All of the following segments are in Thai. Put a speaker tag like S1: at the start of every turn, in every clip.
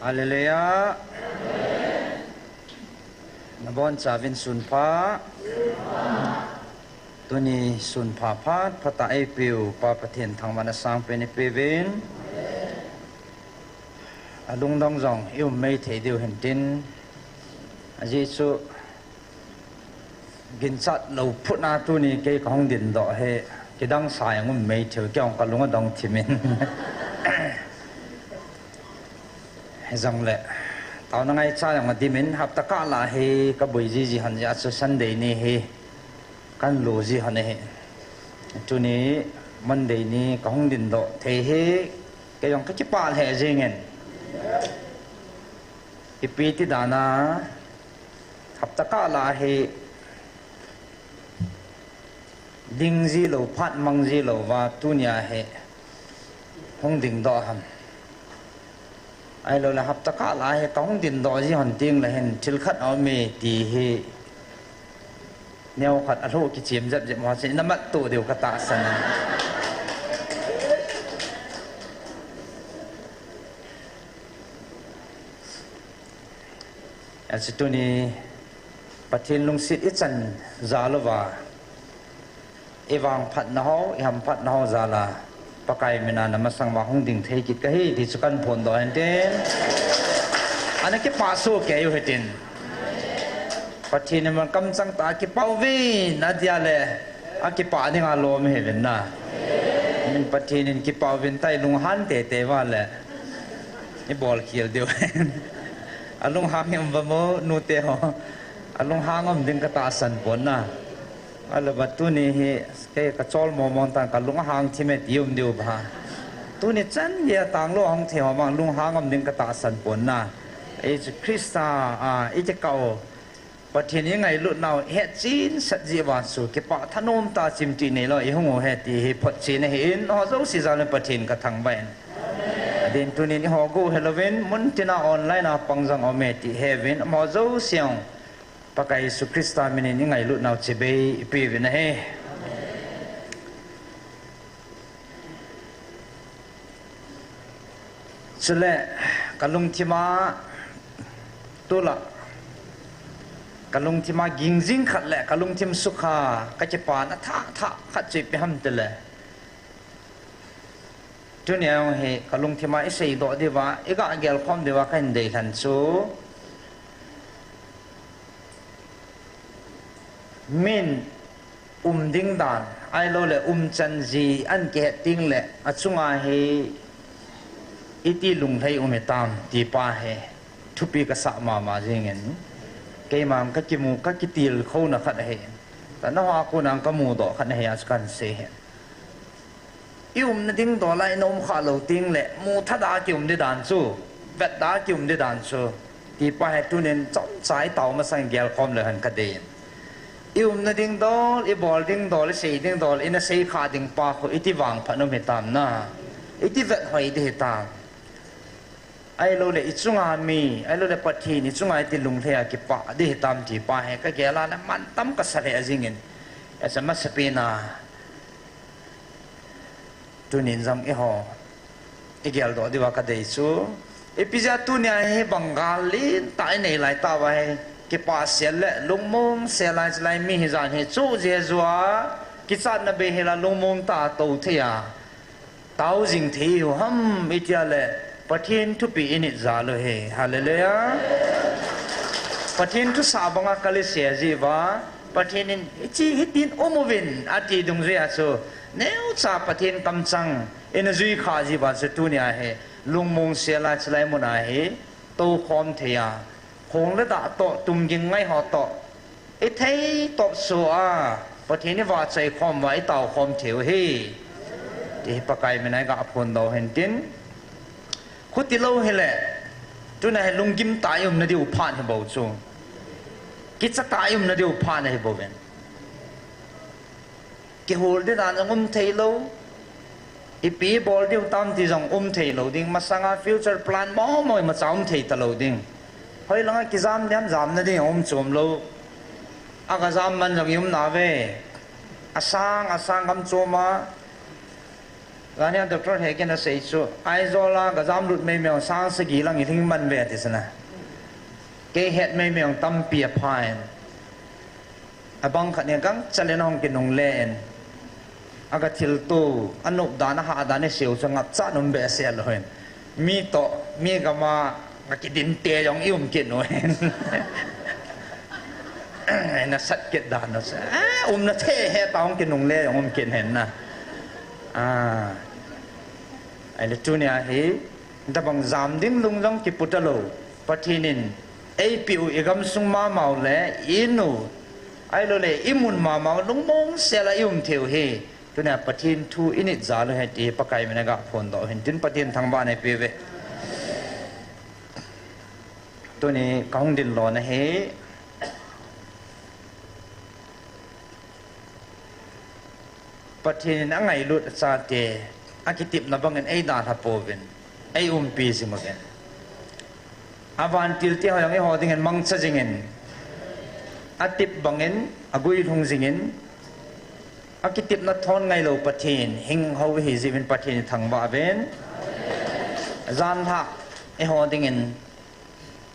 S1: ฮาเลลูยานะบอนจาวินสุนพาตัวนี้สุนพาพาดพระตาเอปิวปาประเทศทางวันสังเป็นเปเวนอลุงดองจงอิวไม่เทเดียวเห็นดินอาจิสุกินสัตเราพุทนาตัวนี้เกี่ยวกับห้องดินดอกเฮกิดังสายงุ่มไม่เถื่อเกี่ยวกับลุงดองทิมินให้จังเลยตอนนั้นไอ้ชายอย่างที่มินหับตะกาลาเฮกับบุยจีหันยาสุสันเดนี่เฮกันโลจีหันเฮตัวนี้มันเดนี่กับห้องดินดอกเทเฮก็ยังก็จะปาลเฮจริงเงินอีปีที่ดานาหับตะกาลาเฮดิงจีโลพัดมังจีโลว่าตัวนี้เฮห้องดินดอกหันไอ้เราละหับตะกาลาเฮกองดินดอจีหันติงละเห็นชิลขัดเอาเมตีเฮแนวขัดอโลกิจิมจับจับมาสิน้ำมัดตัวเดียวกระตาสนะอันสุดตัวนี้ประเทศลุงศิษย์อิจันซาลวาเอวังพัดนาฮอิฮัมพัดนาฮซาลาปะไกมินานามาสังวาห้องดิ่งเทกิดก็ให้ที่สุกันผลดอกเห็นเด่นอันนั้นก็ป่าสู้แกอยู่เห็นเด่นปัจจุบันมันกำจังตาคิปเอาวินาเดียเลยอาคิปานี่งาโลไม่เห็นนะมันปัจจุบันคิปเอาวินใต้ลุงฮันเตะว่าเลยนี่บอลเขียวเดียวอาลุงหางยังบ่โมนูเตะอาลุงหางมันดึงกระตาสันผลนะอาลบัดตัวนี้เฮเกะกระจอลมองต่างกับลุงหางที่ไม่เดียวเดียวบ้าตัวนี้จันเดียต่างโลกของเทวมาลุงหางมันดึงกระตาสันผลนะไอ้คริสตาไอ้เจ้าเก่าประเทศยังไงลุนเอาเฮจีนสัจจิวาสุเก็บปะทนมตาจิมจีนี่เราอีหงโอเฮตีเฮพอจีนเห็นอ๋อเจ้าสิจารุประเทศกระทั่งใบเดินตัวนี้ฮอกูเฮโลวินมุนตินาออนไลน์นะปังจังอเมติเฮวินมอเจ้าเสียงปะไกสุคริสตามินิยังไงลุนเอาเจเบย์ปีวินเฮสุเลกลุงทิมาตัวละกลุงที่มากิงจิงขัดแหละกลุงที่มสุขาก็จะปานะท่าขัดจีบไปห้ามตัวเลยทุนยังเฮกลุงที่มาไอ้สิ่งดอกดีว่าไอ้ก็เกลคอมดีว่ากันเดินสู้มินดิ้งดานไอ้เราเลยจันจีอันเกตติ้งแหละอัศวาเฮอิติลุงไทยเมตามตีป้าเฮทุปีกษัตริย์มาจริงเงินเกี่ยมันก็กิมูก็กิติลเขาหนักขัดเฮแต่น้องอากูนังก็มูดอกขัดเฮอัสกันเสียนั่นดิ้งตัวไรนมขาเราติ้งแหละมูทัดากิมได้ด่านสู้เวดดากิมได้ด่านสู้ตีป้าเฮตุนินจ้องสายเต่ามาใส่เกลคอมเลยหันกระเด็นนั่นดิ้งดอลบอลดิ้งดอลเสียดิ้งดอลนั่นเสียขาดิ้งป้าเขาอิติวังพันนมเหตามนะอิติเวดหอยได้เหตามไอ้เราเลยอิจุงอามีไอ้เราเลยปัจจุบันอิจุงอาติลุงเทียกิปะได้ตามที่ป้าให้ก็เกล้านะมันตั้มก็สละจริงเงินไอ้สมัยสเปน่าตัวนี้จำอีหอไอ้เกล้าตัวดีว่าก็ได้สู้ไอ้พิจารณาตัวนี้ให้บังกาลีตายในหลายตาไว้กิปะเสียละลุงมงเสียลายจะลายมีเหตุให้จู้เจจัวกิจารณาเบหิละลุงมงตาโตเทียเต้าจิงเที่ยวฮัมอิจฉาเลยประเทศทุกปีนี้จารุเฮฮาเลลูยาประเทศทุกสาบังอาคาลิเซียจีว่าประเทศนี้จีฮิตินโอโมวินอาทิตย์ดงเรียสูเนื้อชาประเทศกำจังเอ็นจุยขาจีว่าสุดทุนยาเฮลุงมงเสียลายสลายมุนาเฮโตคอมเทียคงระดับโตตุ่มยิงไม่หอโตไอ้ไทยตบสัวประเทศนี้ว่าใจคอมไว้เต่าคอมเถียวเฮที่ปะไกไม่ไหนก็อภนดาวเห็นตินคุติโลเฮเลจุนให้ลุงกิมตายมนาดิวพานให้บ่าวจูกิจตายมนาดิวพานให้บ่าวเวนกิโฮลดิดานเทโลอีปีบอลดิวตามที่จงเทโลดิ้งมาสังอาฟิวเจอร์พลานมอมอยมาจำเทตโลดิ้งเฮ้ยลังกิจามเดียมจำนาดิจูมโลอากาจามมันจงยุมนาเวอาสังกำจูมา Ganya Dr. Heken say so Aizola gazam lut me meong sang sagi lang ithing man ve tisna ke het me meong tam pia phain abang khat ne kang chalen hong kinong len aga thil tu anup dana ha dane seu changap cha num be sel hoin mi to mi gama ngakidin te yong ium kin hoin na sat ket dan na na the he taong kinong le yong kin hen na ai le tu nia he da bang zam ding lung jong ki putalo pathinin apu igam sung ma mau le inu ai lo le imun ma mau lung mong sela ium theu he tu nia pathin thu init za lo he ti pakai mena ga phone do hin tin pathin thang ba ne pe ve tu ni kaung din lo na he pathin angai lut sa te akitip na bangen ai da tha povin ai pi simagen avan til ti hoyang e hodingen mang cha jingen atip bangen agui thung jingen akitip na thon ngai lo pathin hing ho hi jivin pathin thang ba ben zan tha e hodingen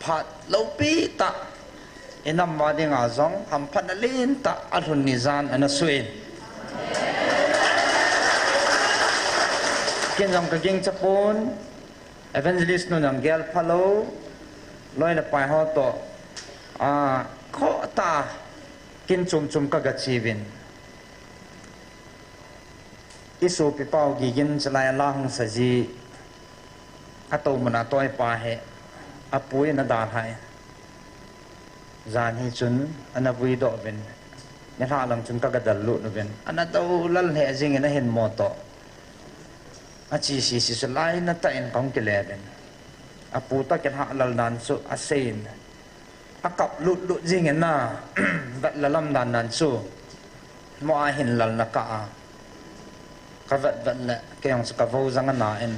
S1: phat lo pi ta enam ma dinga zong ham phan lin ta athun ni zan ana suin kin jong ka ging chapon evangelist no nang gel phalo loi na pai ho to kho ta kin chum ka ga chivin isu pi pau gi gin chlai lang sa ji ato mana toy pa he apui na da hai zan hi chun anavui do ben ne ha lang chun ka ga dal lu no ben ana to lal he jing na hen mo to achi si salai na ta in kong kileben aputa ken ha lal nan su asen akap lut jing na vat lalam dan nan su mo a hin lal na ka ka vat la ke yang ska vo zang na en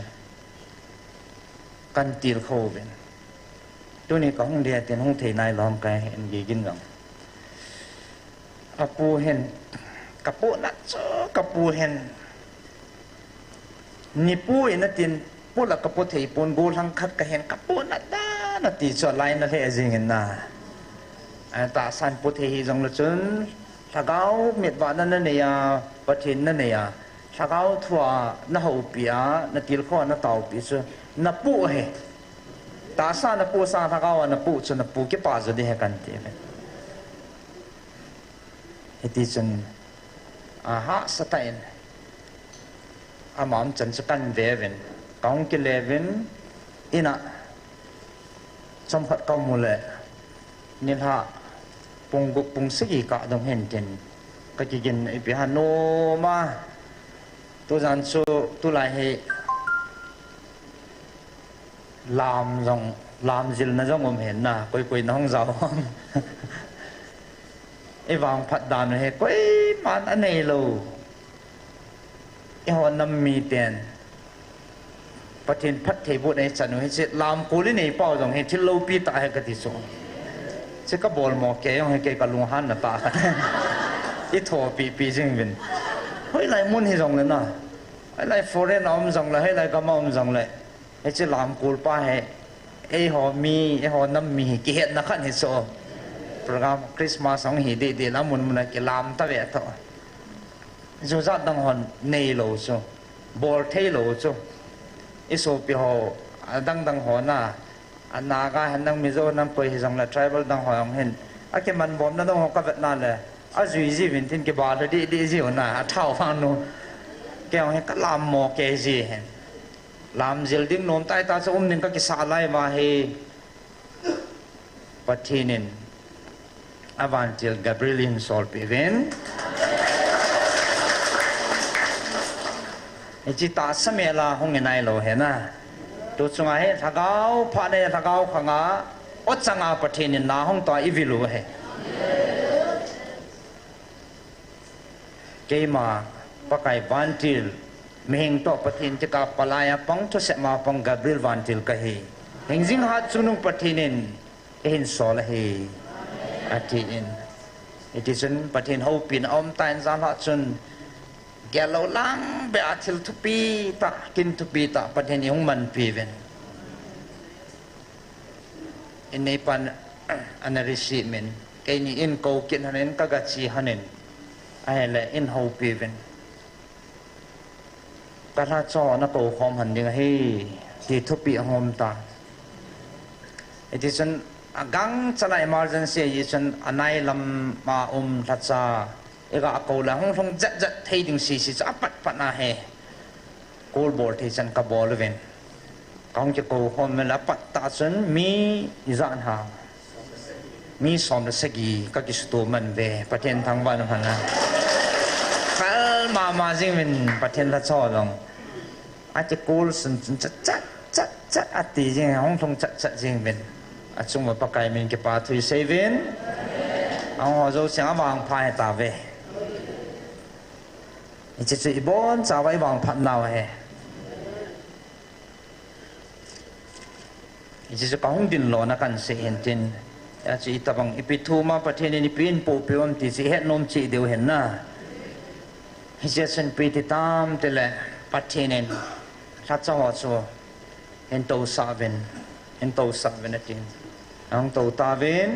S1: kan til kho ben tu ni kong dia tin hong thei nai lom kai en gi gin jang apu hen kapu na so kapu hen ni pu ina tin pu la kapu thei pon go lang khat ka hen kapu na da na ti so lai na the jing na ta san pu thei jong la chun thagau mit wa na ne ya pathin na ne ya thagau thua na ho pia na til kho na tau pi su na pu he ta sa na pu sa thagau na pu chu na pu ke pa zo de he kan ti eti chun ha satain amam chan sakan veven kaung ke leven ina samphat kaum mule nin ha punggu pungsigi ka dong hen ten ka jigin ipi hano ma tu jan su tu lai he lam zil na jong hen na koi na hong zaw e wang phat dan he koi man anei lo e ho nam mi ten pathin phat thei bu nei chanu he se lam ko li nei pau jong he thil lo pi ta he ka ti so se ka bol mo ke yong he ke ka lung han na ta i tho pi jing bin hoi lai mun hi jong le na ai lai foreign om jong la he lai ka ma om jong le he che lam kul pa he e ho mi e ho nam mi ki het na khan he so program Christmas song hi de la mun na ke lam ta ve tho zo za dang hon nei lo so bol thei lo so iso pi ho dang ho na anaga han nang mi zo nam poi jong la tribal dang ho yong hen a ke man bom na dong ho ka vet na le a zui ji vin tin ke ba le de ji ho na a thau phang no ke ho he ka lam mo ke ji hen lam jil ding nom tai ta so ning ka ki sa lai ma he pathinin avantil gabrielin sol peven ejita samela hongenai lo hena to chunga he thagau phane thagau khanga ochanga pathinin na hong to ivilu he keima pakai vantil mehing to pathin tika palaya pang to se ma pang gabriel vantil ka he hingjing hat chunung pathinin hin sol he atin it is in pathin ho pin om tan zan ha chun แกเราล้างเบอาทิลทุปีตะกินทุปีตะประเทศนี้ของมันปีเวนอินในปันอันนั้นริสิเมนไอ้นี่อินโกกินฮันเนนก็กัดชีฮันเนนไอ้แหละอินฮูปีเวนกระทาจอนักโกคอมหันยังให้ที่ทุปีหอมตาไอ้ที่ฉันกังจะใน emergency ยี่ฉันอันไหนลำมาทัดซาเอกอากูละห้องทงจัดเที่ยงสิจะปัดนาเฮกูบอลที่ฉันกับบอลเวนกองจะกูคอมเมล่าปัดตาฉันมีจานหามีสมรสกีก็กิสตัวมันเวประเทศทางบ้านมันนะขัลมาจริงเป็นประเทศละชอลงอาจจะกูสันจัดอัติจริงห้องทงจัดจริงเป็นอาจจะมาปากไก่มันเก็บปลาทุยเซเว่นเอาเราเสียงวางพายตาเวอีจะจุดบอลจะไว้วางพันนาวเฮอีจะก้องดินหล่อนักการเสียเห็นจินอาจจะอีตาบังอีพิทูมาประเทศนี้ปีนปูเปียมที่สิเห็นนมจีเดียวเห็นนะอีจะสันปีติตามแต่ละประเทศนี้ทัดจะหัวชัวเห็นโตสาวินนะจินอังโตตาวิน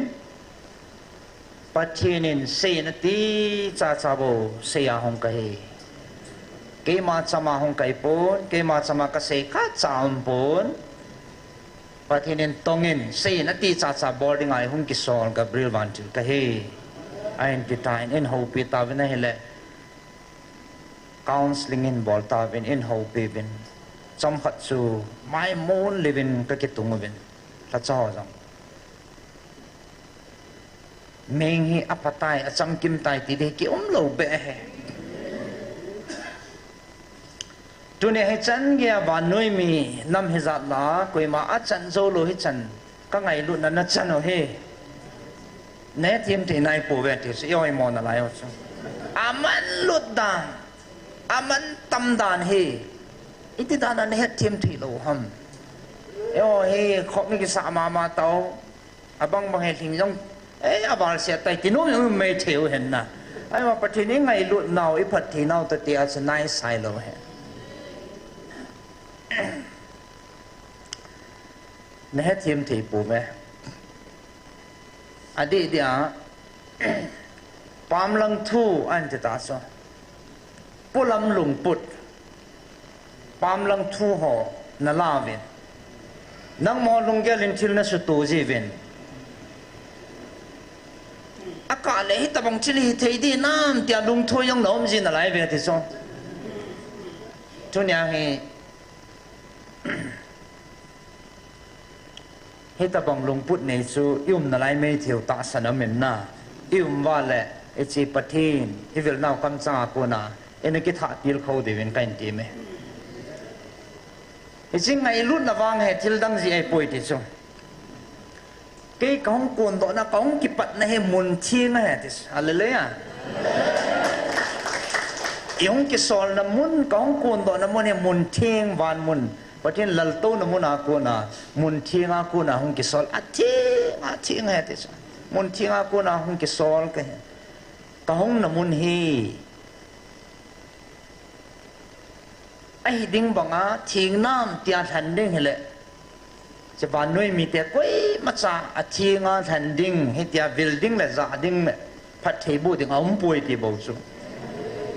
S1: ประเทศนี้เสียนาทีจะโบเสียหงกัยเกี่ยมาสมาหงกัยปูนเกี่ยมาสมากเสียข้าจามปูนประเทศนี้ตรงนี้เสียนาทีจะบอร์ดิ้งไอหงกิสอลกับบริลวันจุกัยไอ้ที่ตายอินฮูปีตาวินให้เละcounseling in บอลตาวินอินฮูปีวินจำขัดสูไม่มูนลิวินก็คิดตุงวินทัดจ้อจังเมงฮีอัปตายจำกิมตายตีเด็กอมโลเบะจุนให้จันเกียบานนุยมีนำฮิจัดลาคุยมาอาจันโซโลฮิจันก็ไงลุนันนัจันโอเฮเนทีมที่นายปูเวติสยอยมอนอะไรอ่ะอามันลุดดานอามันตำดานเฮอิติดานันเฮทีมที่โลหัมเอ้เฮขอบมีกิสามาเตาอาบังเฮทิ้งยงอาบาลเสียใจที่นู้นยังไม่เที่ยวเห็นนะไอ้ว่าประเทศนี้ไงลุดเนาอีพัดที่เนาตัวเดียวจะนายใส่เราเห็นนี่ให้ทีมที่ปูไหมอดีตเดียปามลังทูอันจะตาสปุลำหลุงปุดปามลังทูห่อนาลาวินนังมอลงแกลินทิลนัสตูจีวินอากาศเลยที่ตะบังชิลีเทดีน้ำเตียลุงทูยังหนอมจีนอะไรเวทีส่งทุนยังให้ตะบังลุงพุทธในสูยุ่มอะไรไม่เที่ยวตาสนามเหม็นน่ะยุ่มว่าแหละไอ้จีปะทินที่เวลน่าคำสั่งกูน่ะเอ็นกิทัดยิลเขาดีเป็นกันดีไหมไอ้จริงไงรุ่นน่ะวางเหตุที่ดังจีไอ้ป่วยที่ส่งcái con cuốn đó là con cái bật này muốn thiên này thì hallelujah yung cái sol là muốn con cuốn đó là muốn thiên van muốn và trên lal tô là muốn aku na muốn thiên aku na hong cái sol thiên này thì muốn thiên aku na hong cái sol cái hong là muốn hi ai đinh bằng á thiên nam tia thành đinh hệจะบ้านนู้นมีแต่กุ้ยมาจากอาชีพงานแผ่นดินให้เดียวิลดิ้งและจ่าดิ้งเนี่ยพัดเทบูดิ้งเอาป่วยที่บ่จุ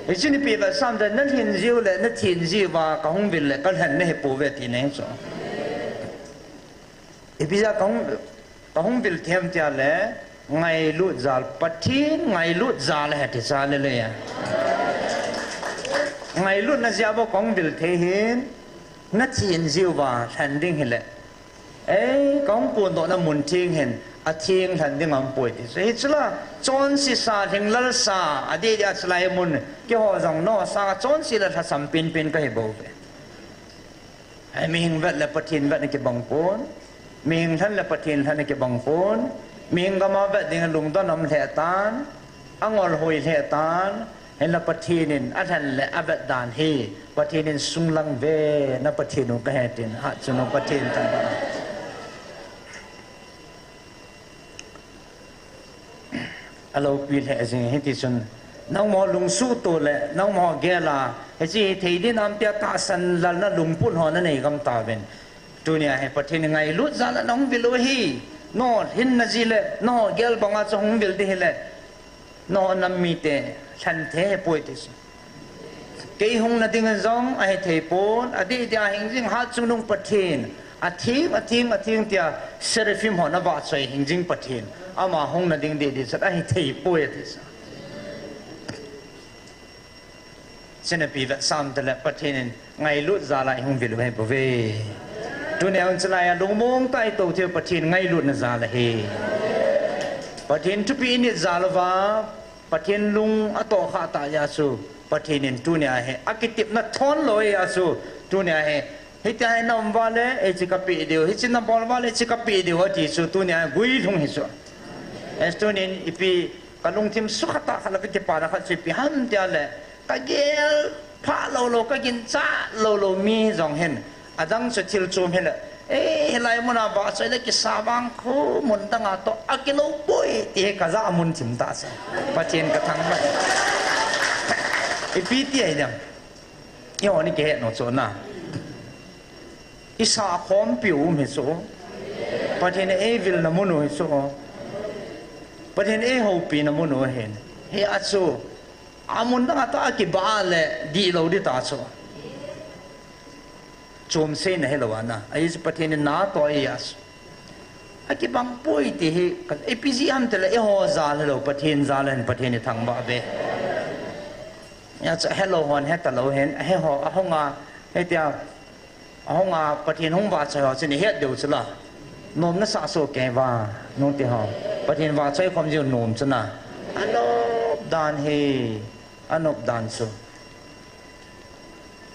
S1: ไอ้ที่นี่ปีละสามเดือนนั่นทิ้งจิวเลยนั่นทิ้งจิวว่าก็ห้องวิลเลยก็เห็นไม่ให้ป่วยที่ไหนจ้ะไอ้พี่จะก็ห้องวิลเทียมเจ้าเลยไงลุดจัลปัดทิ้งไงลุดจัลเหตุจัลเลยอ่ะไงลุดนั่นจะบอกห้องวิลเทียนนั่นทิ้งจิวว่าแผ่นดินเลยcon cuốn đó là muốn thiên hình thiên thành đi ngắm bụi thì chứ là chọn si sa thành lal sa đi ra lại muốn cái họ rằng nó sa chọn si là thật sắm pin cái bầu về mình vậy là phát hiện vậy là cái bằng cuốn mình thân là phát hiện thân là cái bằng cuốn mình có mà vậy thì lùng đó nằm thẻ tan ăn ngon hồi thẻ tan hay là phát hiện anh thành là áp đàn hi phát hiện sung lăng về nó phát hiện cái hệ tiền hạt cho nó phát hiện thành alo pi le jing he ti chun น้องหมอลุงสู้ตัวแหละน้องหมอแกลาไอ้ที่เทดินน้ำเตียตาสันลันนะลุงพูดหอนั่นเองคำตาเป็นตัวเนี่ยให้ประเทศยังไงลุดซาละน้องวิโลฮีนอหินนาจีเล่นอเกลบังอาจจะหงวิลดีเล่นอน้ำมีเตฉันเทป่วยที่สุดเกี่ยหงนาดิ่งจงไอ้เทปนอดีตที่หิงจิงหัดจุนงประเทศอาทิตย์เตียเซรฟิมหอนบาดใจหิงจิงประเทศอามาหงนาดิ่งดีสุดไอ้เทป่วยที่สุดเช่นปีแบบซ้ำแต่ละประเทศนึงไงลุดซาลายหงวิลให้ประเวตัวเนี่ยอันตรายลงมองใต้ตัวเที่ยวประเทศไงลุดน่ะซาละเฮประเทศทุปีนี่ซาลวาประเทศลุงอโตขาตายาสูประเทศนี้ตัวเนี่ยเฮอากิติบนัทอนลอยอาสูตัวเนี่ยเฮฮิตให้น้ำวาเลเอจิกาปีเดียวฮิตน้ำบอลวาเลจิกาปีเดียวที่สูตัวเนี่ยกุยทงฮิสูเอสตัวนี้อีพีกลุงทิมสุขตาขลับที่ปานะขัดสิปีฮัมเดียเลยก็เกลพระโลก็กินจ้าโลมีจงเห็นอาจังสุดที่จูมเห็นเลยไรมันอาบาใส่เลยกิสาบังคูมุนตั้งอาโตอากิโลปุยที่กะจ้ามุนทิมตาสิปัจเจนกระทั่งมันอีปีที่ไอ้เนี่ยยี่ห้อนี้เกศโนโซน่ะอิสาคอมปิวมิโซปัจเจนวิลนามุนุฮิโซปัจเจนโฮปีนามุนุเห็นเฮียอัตโซอามุนตั้งอาโตอากิบาเลดีโลดิตาโซจมเส้นให้เราวนะไอ้สประเทศน่าตัวเอียสไอ้ที่บางปุยที่ไอ้พิจิอันแต่ละไอ้หัวซาลเราประเทศซาลเห็นประเทศนี้ทางบ้าเบยเนี่ยจะให้เราหันให้แต่เราเห็นให้หัวห้องให้เดียวห้องประเทศห้องบาดใจหัวสิ่งนี้เฮ็ดเดียวสิละนมนั่นสะสมแก่ว่าน้องที่ห้องประเทศบาดใจความจริงนมสินะอันนบดานเฮอันนบดานสุ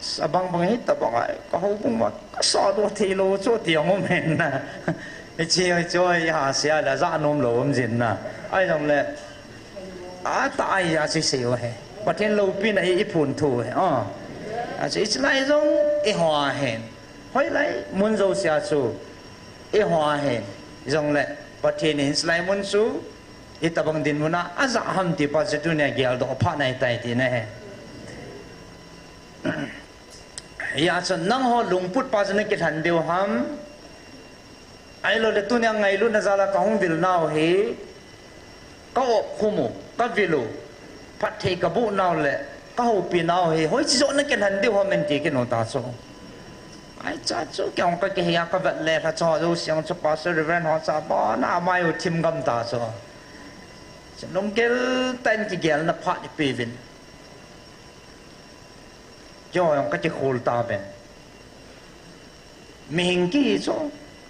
S1: abang bangit abang ay kahubong makasado tilo so tiang mo men na ichi joy ha sia la za nom lo om jin na ai dong le a tai ya si siu he paten lo pin ai i phun thu he a chi lai dong i hwa hen hoi lai mun zo sia su i hwa hen dong le paten hin slai mun su i tabang din muna aza ham ti pa tu ne gyal do pha nai tai ti ne heยาสนังหอลุงพุทธปาจนกิทันเดียวหัมไอโลเลตุนยังไงลุนซาลากะฮงวิลนาวเฮก็อคุมุก็วิลูพัดเทกบุนาวเลก็หูปีนาวเฮหอยจิโจนกิทันเดียวหัมเมนติกินโนตาโซไอจ้าจูแกงก็เฮียก็แบบเลถ้าจอดูเสียงจะปาสริเวนหอซาบอน่าไม่อุทิมกำตาโซจะลงเกลเต้นกิเกลนับพัดปีวินย่อยก็จะโคลตาเป็นมีหิงกี้โซ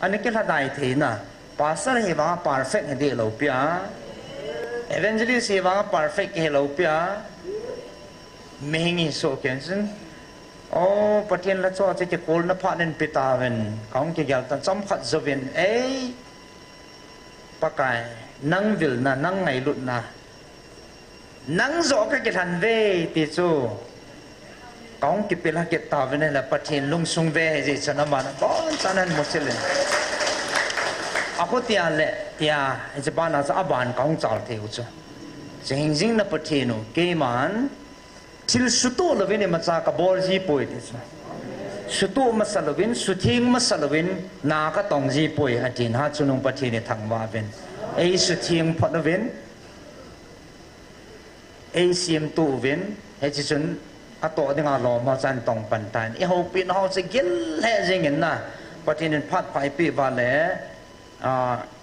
S1: อันนี้ก็ถ้าได้ทีน่ะภาษาเฮว่า perfect ให้ดีเราเปีย evangelist เฮว่า perfect ให้เราเปียมีหิงอีโซเกนซึ่งโอ้ประเทศละโซจะโคลนับพัดนั่นปิตาเป็นของเกี่ยวกับสัมผัสจวินปากายนั่งวิลนะนั่งไงลุดนะนั่งโซก็จะทันเวติโซกองกิปิลาเกตตาเวเนละประเทศลุงซุงเวจิสนามันบอนสันันมุสลิมอากุติอาเลติอาจะบ้านอาจะอบานกองจัลเทอุจ้ะจะหิงจิงนับประเทศนูเกมันทิลสุตุลวินมาจากบอลจีป่วยดิจ้ะสุตุมาสลวินสุทิงมาสลวินนากตองจีป่วยอาทินหาจุนุงประเทศนี้ทางว่าเวนสุทิงพอดวินเสียมตูวินจิจุนอาตัวที่งาลอมาจันตองปันตานไอหูปีนเขาจะกินแห่จริงนะประเทศนั้นพัดไปปีบาเล่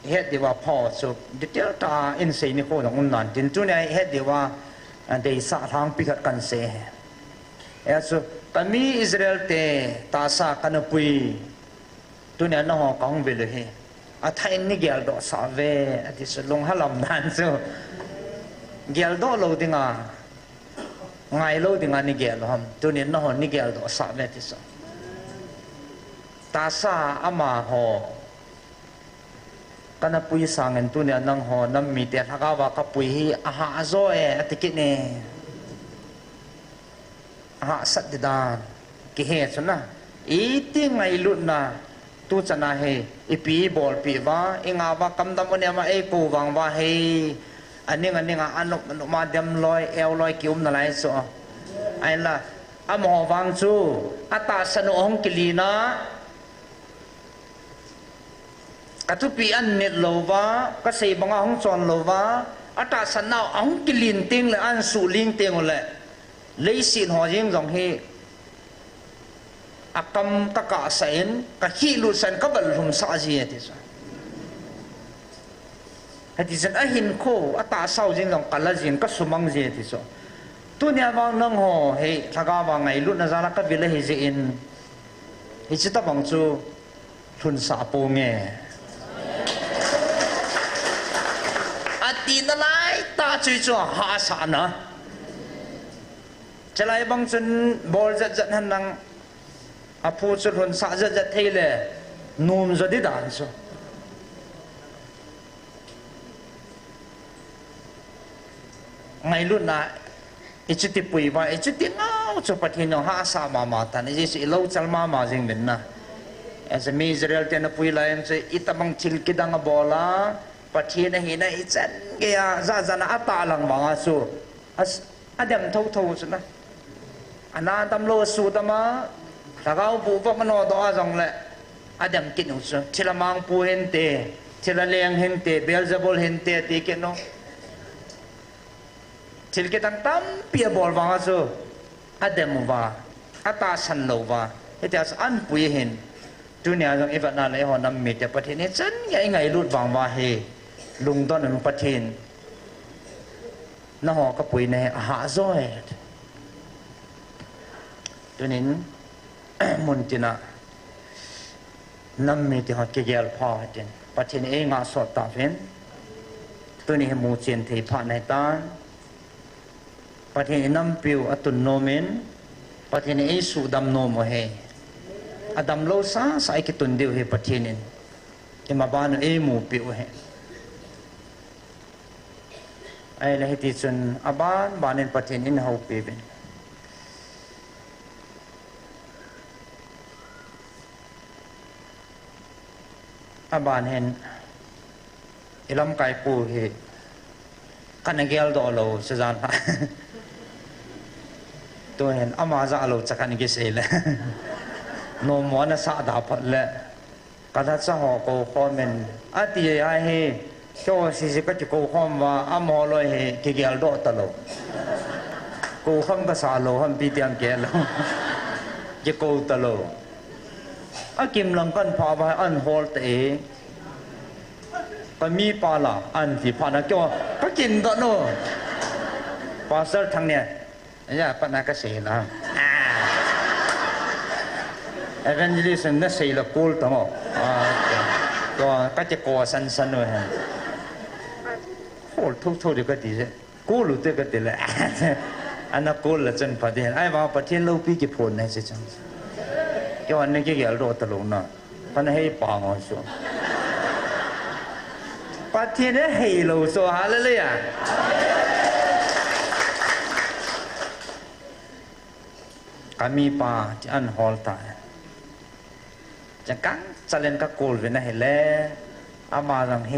S1: เฮ็ดดีว่าพอสุดเดี๋ยวตาอินซีนี่โคตรอุ่นนานจริงจุเนี่ยเฮ็ดดีว่าเดี๋ยวสาทางพิกัดกันเสียสุดแต่มีอิสราเอลเตตาสากันปุยจุเนี่ยน้องกังเวเลยอาไทยนี่เกลดอสาเวอที่สุดลงฮัลลัมดันสุดเกลดอโลดิงาไงโลดิงานิเกลฮัมตัวนี้น้องนิเกลดอสาเวที่สุดตาสาอามาหอกันปุยสังเงินตัวเนี่ยนั่งหอน้ำมีแต่ถ้าว่ากับปุยอาหาโซเอติกิเนอาหาสัตย์ดานกิเหตุนะอีที่ไงลุนนะตัวจะน่าเฮอีปีบอลปีว่าเองอาว่ากำดำวันนี้มาปูวังว่าเฮ อันนี้อันมาเดมลอยเอลลอยกิวมนั่นแหละsoไอ้ละอมอวังจูอัตาสนุองกิลีนะกตุปีอันเนตโลวาก็เสบังห้องจอนโลวาอัตาสนาองกิลินติงเลยอันสูลิงติงเลยเลยสินหอยิงจงเฮอักมตะกะเซนกะขี้ลุสันก็บรรลุมสาจีติสฮะที่สันอหินโคอัตาเศร้าจิงจงกัลจินก็สมังจีติสตัวเนี้ยบางนังโหเฮถ้าก็บางไงลุนนะจ๊ะนักวิเลหิจินฮิจิตะบังจูทุนสาปูเงอดีนไลตาจุยจัวหาสานะจะไล่บางจนบอลจัดหันนังอภูสุทุนสาจัดเทเลนุ่มจะได้ด่านซะไงลุนนะอิจติปุยว่าอิจติเงาจะปะทินหาสามาตันอิจสิเล่าจัลมาจริงเป็นนะเอสมีอิสราเอลเตนปุยไลน์จะอิตาบังชิลกิดังบอลาปะทินหินะอิจันเกียซานะอัตาลังมาสูอเดมทูสุนะอันนั้นตำโลสูตมาถ้าเขาปูพวกมันอดอจังเลยอเดมกินอุสทิละมังปูเห็นเตทิละเลียงเห็นเตเบลซาบอลเห็นเตตีกินโนทิลกิตังตั้มเปียบอลวางสูอเดมว่าอัตาสันโลว่าเฮ้ยแต่อันปุยเห็นตัวเนี้ยจังอีวันนั้นเลยหอน้ำมีแต่ประเทศนี้ฉันไงรูดวางว่าเฮลุงต้นประเทศน้าหอก็ปุยในหาซ้อยตัวนี้มุนจินะน้ำมีแต่หอเกี่ยวพอเจนประเทศนี้งาสอดตาเฟ้นตัวนี้มูเชียนที่ผ่านในตาประเทศนี้น้ำปิวอตุนโนเมนประเทศนี้สูดำโนโมเฮอดัมโลซาสายกิตุนเดียวเฮประเทศนี้ที่มาบ้านมูปิวเฮไอ้ละเหตุจนอาบ้านในประเทศนี้เขาเปลี่ยนอาบ้านเห็นอิลำไก่ปูเฮกันเกลดอโลเสจานตัวเห็นอามาจะโลจะกันกิเสเลยโนมวันสะดาพัดเลยกระทั่งสหโกคอมเมนอาทิตย์ไอ้เฮเจ้าสิก็จะโกคอมว่าอามอลอยเฮกิเกลดอตโลโกคอมก็สาโลฮัมปีเตียงเกลจะโกตโลอากิมลังกันพาไปอันโฮลเตก็มีปลาละอันที่พานักเจ้าก็กินตัวโน่ปลาเสือทั้งเนี่ยเนี่ยปนักเสียละเอเวนเจลิสันนั่นเสียละกูลตั้งก็จะก่อสันเลยโอ้ทุกเดี๋ยวก็ดีเลยกูรู้ตัวก็ดีเลยอันนั้นกูละจนพอดีไอ้ว่าประเทศเราพี่กี่ผลเนี่ยสิจังก็วันนี้ก็เกี่ยวกับตลกนะพันให้ปังอ่ะชัวประเทศนี้ให้เราชัวฮาเลยอ่ะก็มีป่าที่อันฮอลตายจังกันจะเล่นกับกูลเป็นอะไรอามาจังเฮ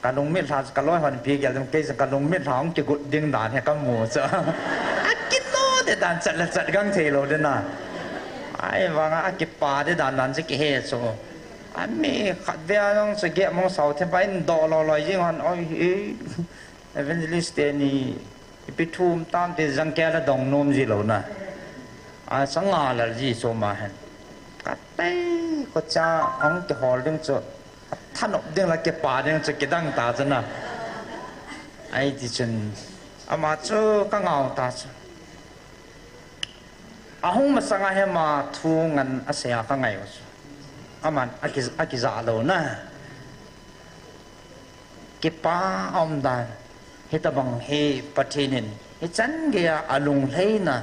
S1: การลงเม็ดทาการร้อยหันปีเกี่ยวกับเกี่ยวกับการลงเม็ดทางจะกดดึงด่านให้กับหมูซะกินโน่เดี๋ยวด่านจัดกังเทโลเดี๋ยวน่ะไอ้ว่าไอ้เก็บปลาได้ด่านนั้นจะเกี่ยโซ่อันนี้ขัดเบี้ยต้องสเก็บมองเสาเทปไปดอลอยยิ่งหันโอ้ยเอเวนเจลิสเตนี่ไปทุ่มตามที่จังแกละดองนมจีโลน่ะสังหารละจีโซมาเห็นกัดเต้ก็จะอังจะหอเรื่องจะท่านอบเรื่องละเก็บปลาเรื่องจะเก็บดังตาจันนะไอ้ที่ฉันอามาเจอก็เงาตาจันอาหงมาสังให้มาทุ่งกันอาเซียก็ไงวะอามันอากิจาโลนะเก็บปลาอมดานเฮตบังเฮประเทศนินเฮจันเกียอาลุงเฮนะ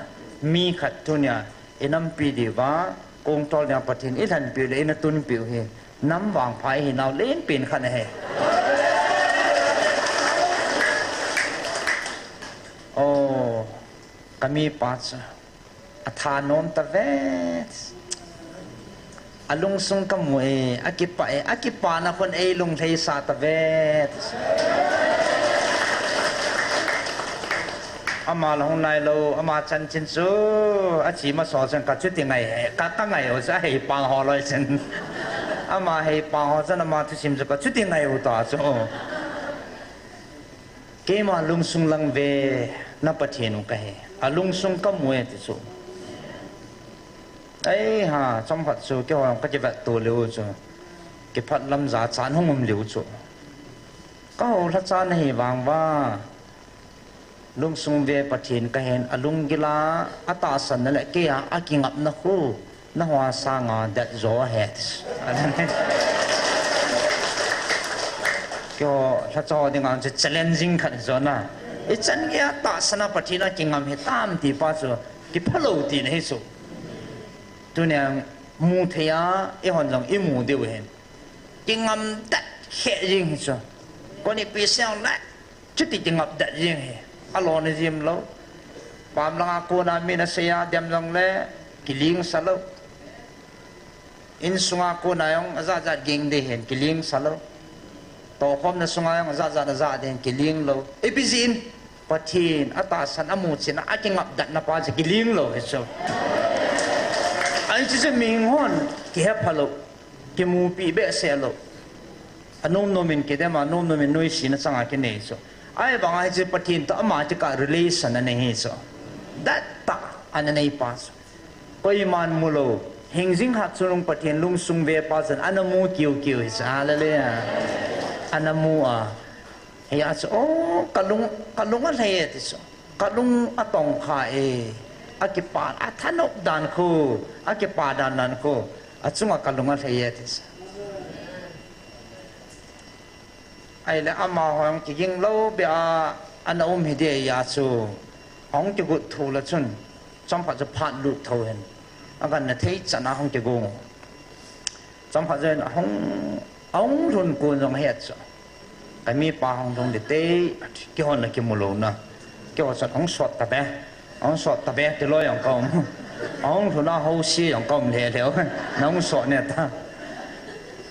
S1: มีขัดทุนเนี่ยอินัมปีดีว่ากงตอลเนี่ยประเทศอิทันปีเลยอินตุนปีเฮน้ำวางไผ่เฮนาเล่นปีนขันเฮโอ้ก็มีปัจจัยทานนตะเวสอลุงทรงกมวยอากิปานะคนลุงเทสาตะเวส อามาลงนายโลอามาจันจินซูอาชีมาสอนฉันกัดชุดยังไงกัดตั้งไงว่าจะให้ปังหอลอยฉันอามาให้ปังหอฉันอามาทุชิมจะกัดชุดยังไงอุตาซูเกมาลุงสุงลังเวนับปะเทนุกะเฮอาลุงสุงก็มวยติซูฮะจำพัดซูเกี่ยวกับจะแบบตัวเร็วซูเก็บพัดลำจาจานห้องมันเร็วซูก็เอาทัศน์ให้วางว่าลุงสุงเวปะเทนกะเฮนอาลุงกิลาอัตาสันนั่นแหละเกี่ยอากิงับนะคูนะหัวสางาเด็ดโจเฮดอันนั้นก็ถ้าจอดีงานจะ challenging ขันจอนะไอ้จันเกียตาสนาปะเทนกิงับเฮตามที่ป้าซูกิพะโลตีนให้ซูตัวเนี่ยมูเทียไอ้คนจังไอ้มูเดียวเห็นกิงับดัดเฮยิงให้ซูคนนี้ปีเสียงละจุดที่กิงับดัดยิงให้Allah nazim lo pam lang ako namin na siya diam lang le kiling salo in sunga ko na yung azazat ging dehen kiling salo to khom na sunga yung azazat dehen kiling lo ipizin patin atasan amut sina aking abdat na pa sa kiling lo so ay si minghon kihapalo kimupi be selo anom nomin kidema anom nomin noi sina sanga kineso ay bang ay si patin to ama ti ka relation na nehiso datta ananay pas koyman mulo hingjing hat sunung patin lung sung ve pasan anamu kiu kiu is hallelujah anamu hiya so kalung hayet so kalung atong kha akipa athanok dan ko akipa danan ko atsunga kalung hayet is ai la ama hong ki ging lo bia ana hide ya chu hong ti gut thu la chun chom phaจะphat lu tho hen agan na thei chana hong ti go chom pha je hong run ko jong het so kai mi pa hong dong de te ki hon na ki mu lo na ki ho sa hong sot ta be te lo yang kom hong thu na ho si yang kom le le na hong so ne ta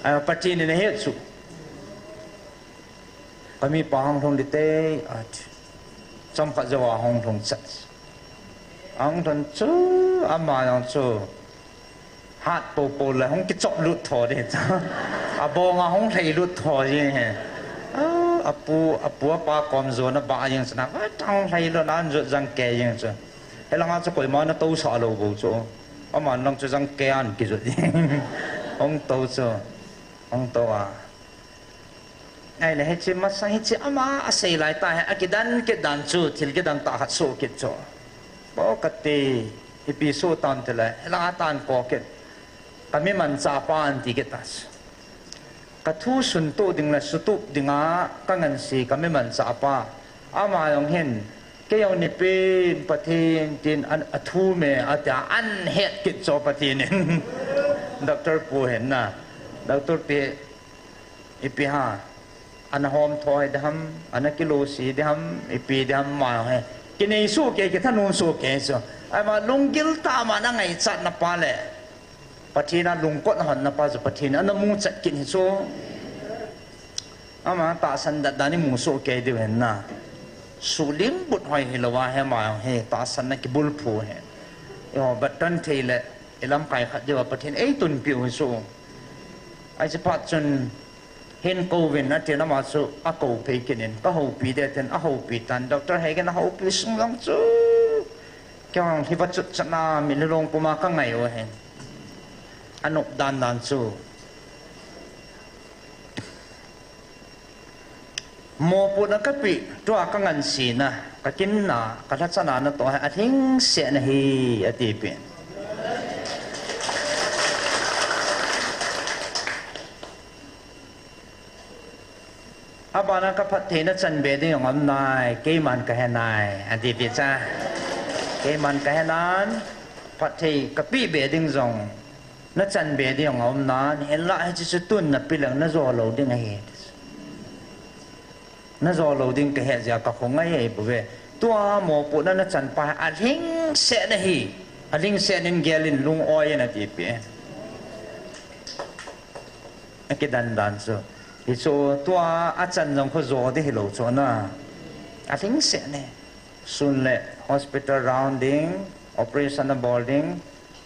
S1: ai pa ti ne het su kami pahang thong dite at champa jawa hong thong chat ang thon chu ama yang chu hat po la hong ki chok lut tho de cha abong a hong thei lut tho je he apu pa kom zo na ba yang sana ba tang thei lo nan zo jang ke yang chu helang a chu koi ma na to sa lo bo chu ama nang chu jang ke an ki zo hong to chu hong to ai la he chi ma sa hi chi ama asai lai ta ha akidan ke dan chu thil ke dan ta hat so ke cho bo kate episode tan tela la tan ko ke kami man sa pa an ti ke tas ka thu sun to ding la su tu dinga kangan si kami man sa pa ama yong hen ke yong ni pin pathin tin an athu me ata an het ke cho pathin doctor pu hen na doctor pe ipiha ana hom thoi dam ana kilo si dam ipi dam ma he kini su ke thanun su ke so ama lungil ta ma na ngai chat na pa le pathina lungkot han na pa so pathina na mu chat kin so ama ta san da dani mu so ke de hen na suling but hoi hilawa he ma he ta san na ki bul phu he yo batan thele elam kai khat je pathin ei tun piu so ai se pat chunเห็นโควิดนะเทนมาสุอากูไปกินก็หูปีเดเทนอาหูปีตันด็อกเตอร์ให้กันอาหูปีสุงลังจูแกงที่วัดจุดชนะมีลงปูมาข้างในวะเห็นอนุดานจูโมปุนักปีตัวกังงันสีนะก็กินนะก็ทัศนานะตัวให้อาทิงเสียนะฮีอดีเป็นอาบานะกับพัฒนาจันเบดีของอันนายเกมันกะเฮนายอันที่พิจาเกมันกะเฮนานพัฒนากับปีเบดิงจงนัจันเบดีของอันนานเห็นละให้จะตุนนับปีหลังนัจอโลดิงเหตุนัจอโลดิงกะเหตุจากกับของไงบุเวตัวหมอปุ่นนัจันไปอัดหิงเสนะฮีอัดหิงเสนินเกลินลุงอ้อยนะที่เปียอันกิดันsoที่โซตัวอาจารย์จงเขาโจได้ให้เราโจนะอาทิงเสียเนี่ย soon le hospital rounding operation boarding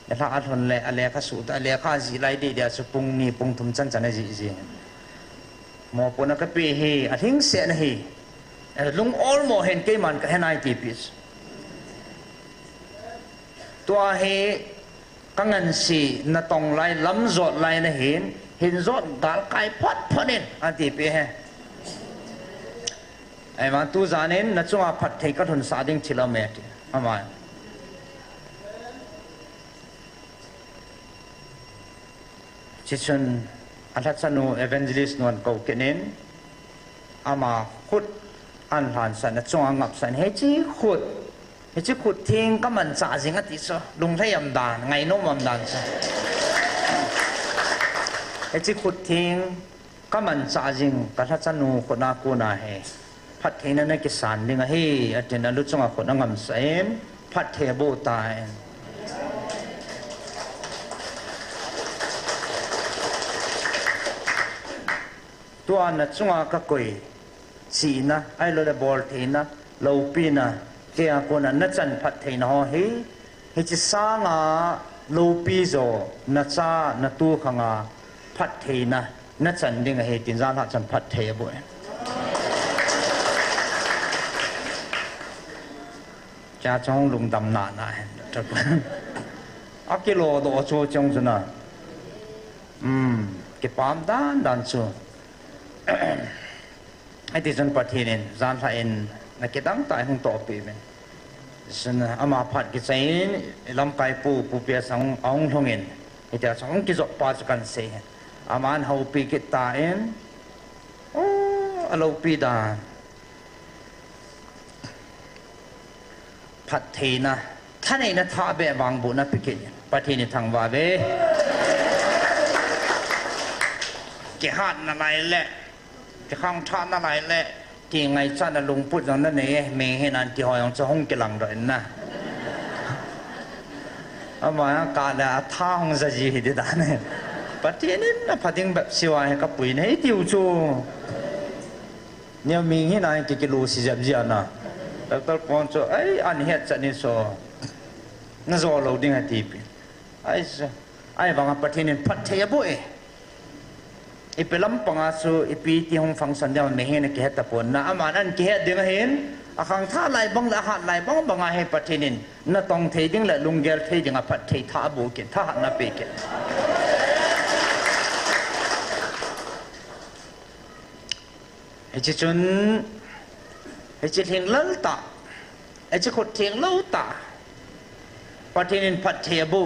S1: la athon le ale kha su ta ale kha ji lai de dia su pung ni pung thum chan chan ji ji mo pona ka pe hi athing se na hi lung all mo hen ke man ka henai ti pis tua he kangan si na tong lai lam zot lai na hin zot dal kai phot phonin ati pe he ai ma tu zanen na chunga phat thei ka thun sa ding kilomet ama chichun athatsanu evangelist non ko kenen ama khut an han san na chunga ngap san he chi khut thing ka man cha jing ati so lung thai am dan ngai no mam dan sa he chi khut thing ka man cha jing ka athatsanu khona ku na he phat thei na ki san ding a he atin alu chunga khona ngam sen phat the bo tai tua na chunga ka koi si na ai lo le bol the na lo pi na ke a ko na chan phat thei na ho he chi sa nga lo pi zo na cha na tu khanga phat thei na chan ding he tin za la chan phat thei bo cha chong lung dam na ta a kilo do cho chong zuna ke pam dan chu ai ti jan pathinin zan tha in na ke dang tai hung to pi men sun ama phat ki chain lam kai pu pia sang ong thongin ita chong ki zo pa kan se aman hau pi ki ta en alo pi da phat theina thanai na tha be wang bu na pikin pathini thang wa be ke hat na lai le ke khang tha na lai le ti ngai cha na lung put jang na ne me he nan ti hoyang cha hong ke lang ro na ama ka la tha hong za ji hi de da ne pathini na phating ba siwa he ka pui nei tiu chu nya mi hi na ki lu si jab ji ana doctor pon cho ai an het cha ni so na zo lo ding a ti pi ai bang pathini phat the bo e ipelam pangasu ipi ti hong function da me hen ke heta pon na amanan ke het ding hen akhang tha lai bang la hat lai bang banga he pathinin na tong thei ding la lungel thei ding a phat thei tha bu ke tha na pe ke chun chi thing lal ta chi khot thing lo ta pathinin phat thei bu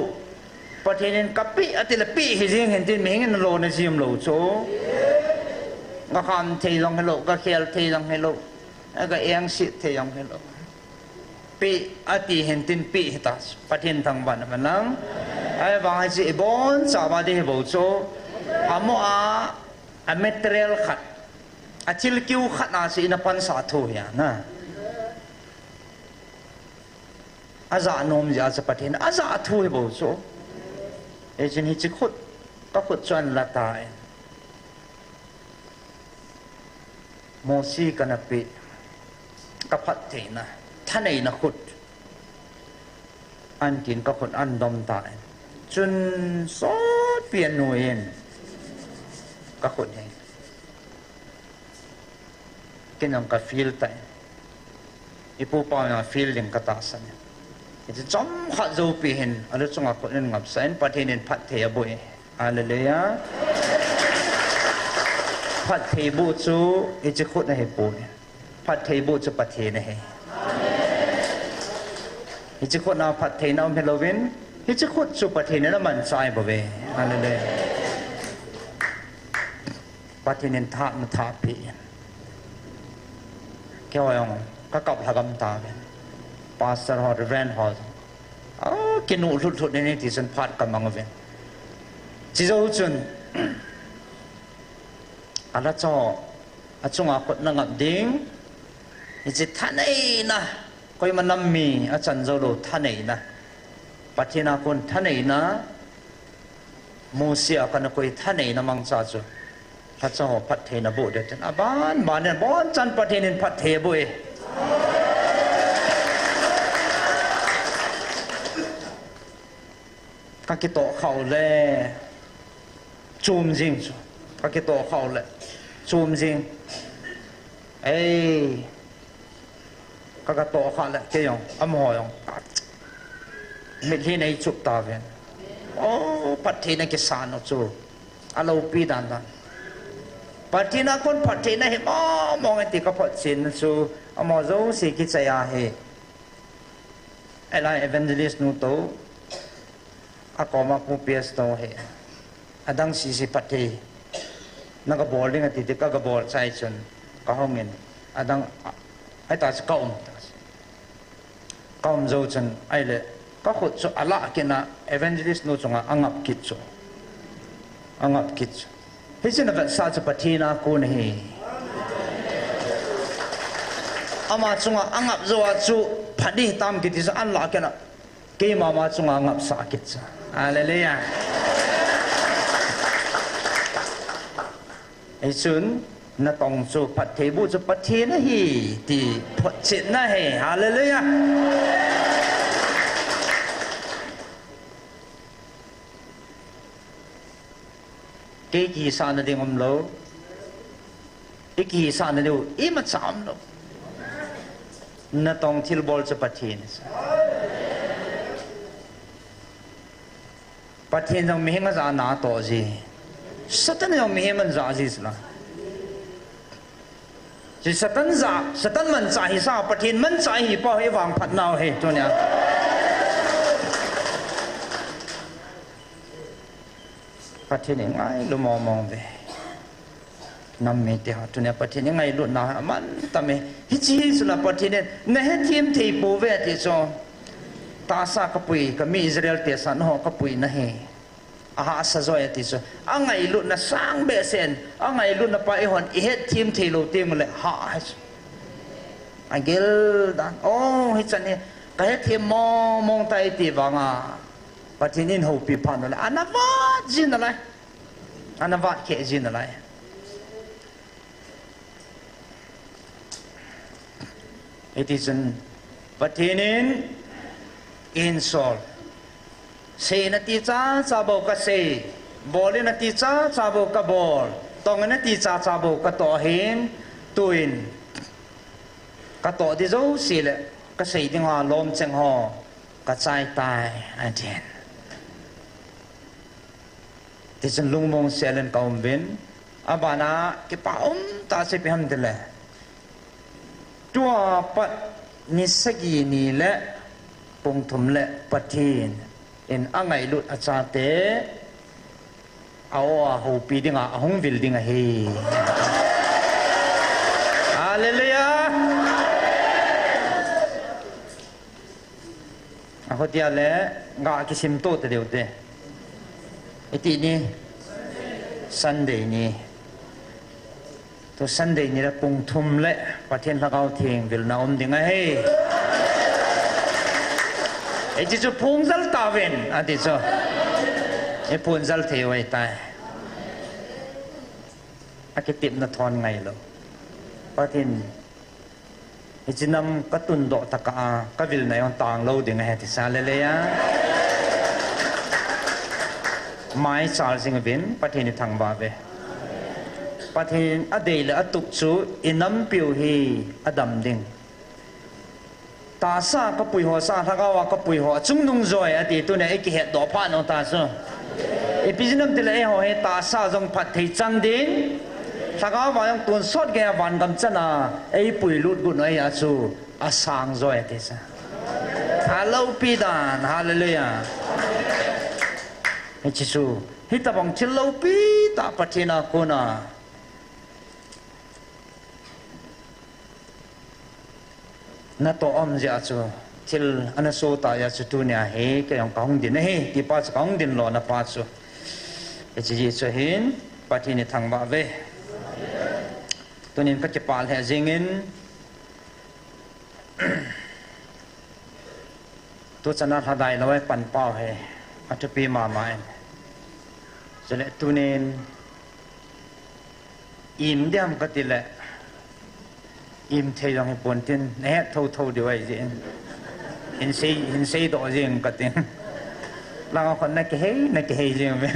S1: pathinin kapi atila pi hi jing hen tin meng en lo na sim lo cho ga khan thei long hello ga khel thei long hello ga eng si thei long hello pi ati hen tin pi ta pathin thang ban manang ai wang ji bon sa ba de bo cho amo a material khat a chil kiu khat na si na pan sa thu ya na aza nom ja sa pathin aza thu bo cho e jin hi chi khut ka khut chan la tai mo si kana pi ka phat thei na thanai na khut an kin ka khut an dom tai chun so pian noen ka khut hai kinam ka feel tai ipu pa na feeling ka ta san it is jom khat zo pi hin ala chunga ko nen ngap sain pathinin phat the boy hallelujah phat the bu chu e chi khut na he pu phat the bu chu pathe na he e chi khut na phat the na helovin e chi khut chu pathe na man sai bo ve hallelujah pathinin tha na tha pi ke oyong ka kap hagam ta pastor hot ran hot kinu lut ne ti san phat kamang ven chi zo chun ala cho achunga khot na ngap ding ji thanai na koi manam mi a chan zo lo thanai na pathina kon thanai na musia kana koi thanai na mang cha chu phat cho phat the na bo de aban ban ne bon chan pathin phat the bo e ka ki to khau le chum jing ka ki to khau le chum jing ei ka to kha le ke yong am ho yong mit hi nei chup ta ven pat thi na ki san no chu alo pi dan dan pat thi na kon pat thi na he mong ti ka phat sin chu amo zo si ki chaya he ela evangelist nu to akoma ku ps to he adang si pat thi na ka bol ding ati ti ka bol chai chun ka hongin adang ai ta kaum zo chun ai le ka khut chu ala kina evangelist nu chunga angap kit chu he chin na sa chu pathina ko ni ama chunga angap zo chu phadi tam kit sa an la kina ke mama chunga angap sa kit cha hallelujah ai chun na tong chu pathe bu chu pathe na hi ti phot chin na he hallelujah ke ki sa na ding om lo ki sa na lu i ma cham lo na tong thil bol chu pathe ni pathe jang me nga za na to ji satan yo me man za ji sla ji satan man cha hi sa pathin man cha hi pa he wang phat naw he to nya pathin ngai lu mong ve nam me te ha to nya pathin ngai lu na man ta me hi chi sula pathin ne he thim thei po ve ti so ta sa ka pui ka mi Israel te san ho ka pui na he aha sa zo ya ti so angai lu na sang be sen angai lu na pa e hon i het thim thei lo te mo le ha agel dan hi chan he ka he thim mong tai ti wanga patinin ho pi phan la anawa jin la anawa ke jin la it is an patinin in sol se na ti cha bo ka se bol na ti cha bo ka bol tong na ti cha bo ka to hin tuin ka to di zo si le ka se ding ha lom cheng ho ka chai tai an tien ti chen lung mong selen ka om vin abana ki pa ta se pe ham de le tua pat ni sagi ni le pung thum le pathin in angai lut acha te awa ho pi dinga ahong vil dinga he hallelujah ahotia le nga ki sim to te deu te iti ni Sunday ni to Sunday ni la pung thum le pathin lagau thing vil na om dinga he e ji chu phung zal ta ven ati cho e phun zal the wai tai akitip na thon ngai lo pathin e ji nam ka tun do ta ka vil na yon tang lo ding he ti sa le le ya mai chal sing vin pathin ni thang ba ve pathin adei la atuk chu inam piu hi adam ding ta sa ka pui ho sa tha wa ka pui ho chung nung zoi ati tu ne ek he do pha no ta so e pizinam tele e ho he ta sa jong phat thei chang din tha ga wa yang tun sot ge wan gam chana e pui lut gu noi ya chu asang zoi ati sa hello pi dan hallelujah e chi chu hita bang chilo pi ta pathina ko na na to om ja chu thil ana so ta ya chu tu nya he ke yong kaung din he ti pa kaung din lo na pa chu e chi ji chu hin pathi ni thang ba ve tunin ka che pal he jingin tu chana thadai loi pan pau he atu pi ma mai chele tunin im diam ka ti le im thei long pon tin ne tho tho de wai jin in sei do jing ka tin ลางคนนักเฮนักเฮจริงมั้ย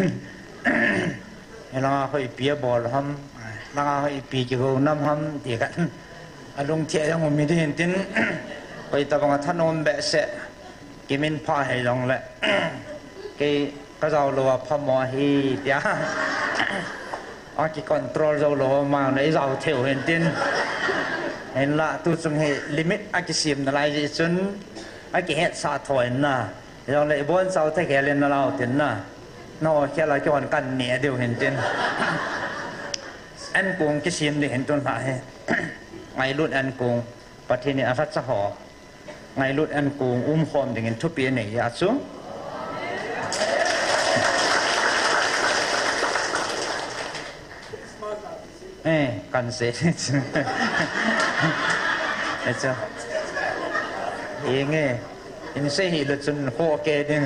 S1: ลางคนอีเปียบอลหำลางคนอีปีจะโกน้ำหำตีกันอารมณ์เที่ยงมันมีได้เห็นตินไปตะบังถนนเบะเสะกิมินพาให้ลงแหละก็เราลัวพมอฮีเดียอากิคอนโทรลเราลัวมาในเราเที่ยวเห็นตินเห็นละตัวซึ่งให้ลิมิตอากิซิมอะไรจนอากิเฮ็ดสาถอยน่ะเราเลยบนเสาที่แกเล่นเราตินน่ะนอแค่เราจะวันกันเหนียเดียวเห็นตินอันกงกิซิมได้เห็นต้นหาให้ไงรุ่นอันกงประเทศนี้อาทัศหอไงรุ่นอันกงคอมอย่างเงี้ยทุกปีนี่ยาสูกันเสียไอ้เจ้าเองอินเสียหลุดจนโคเกดิ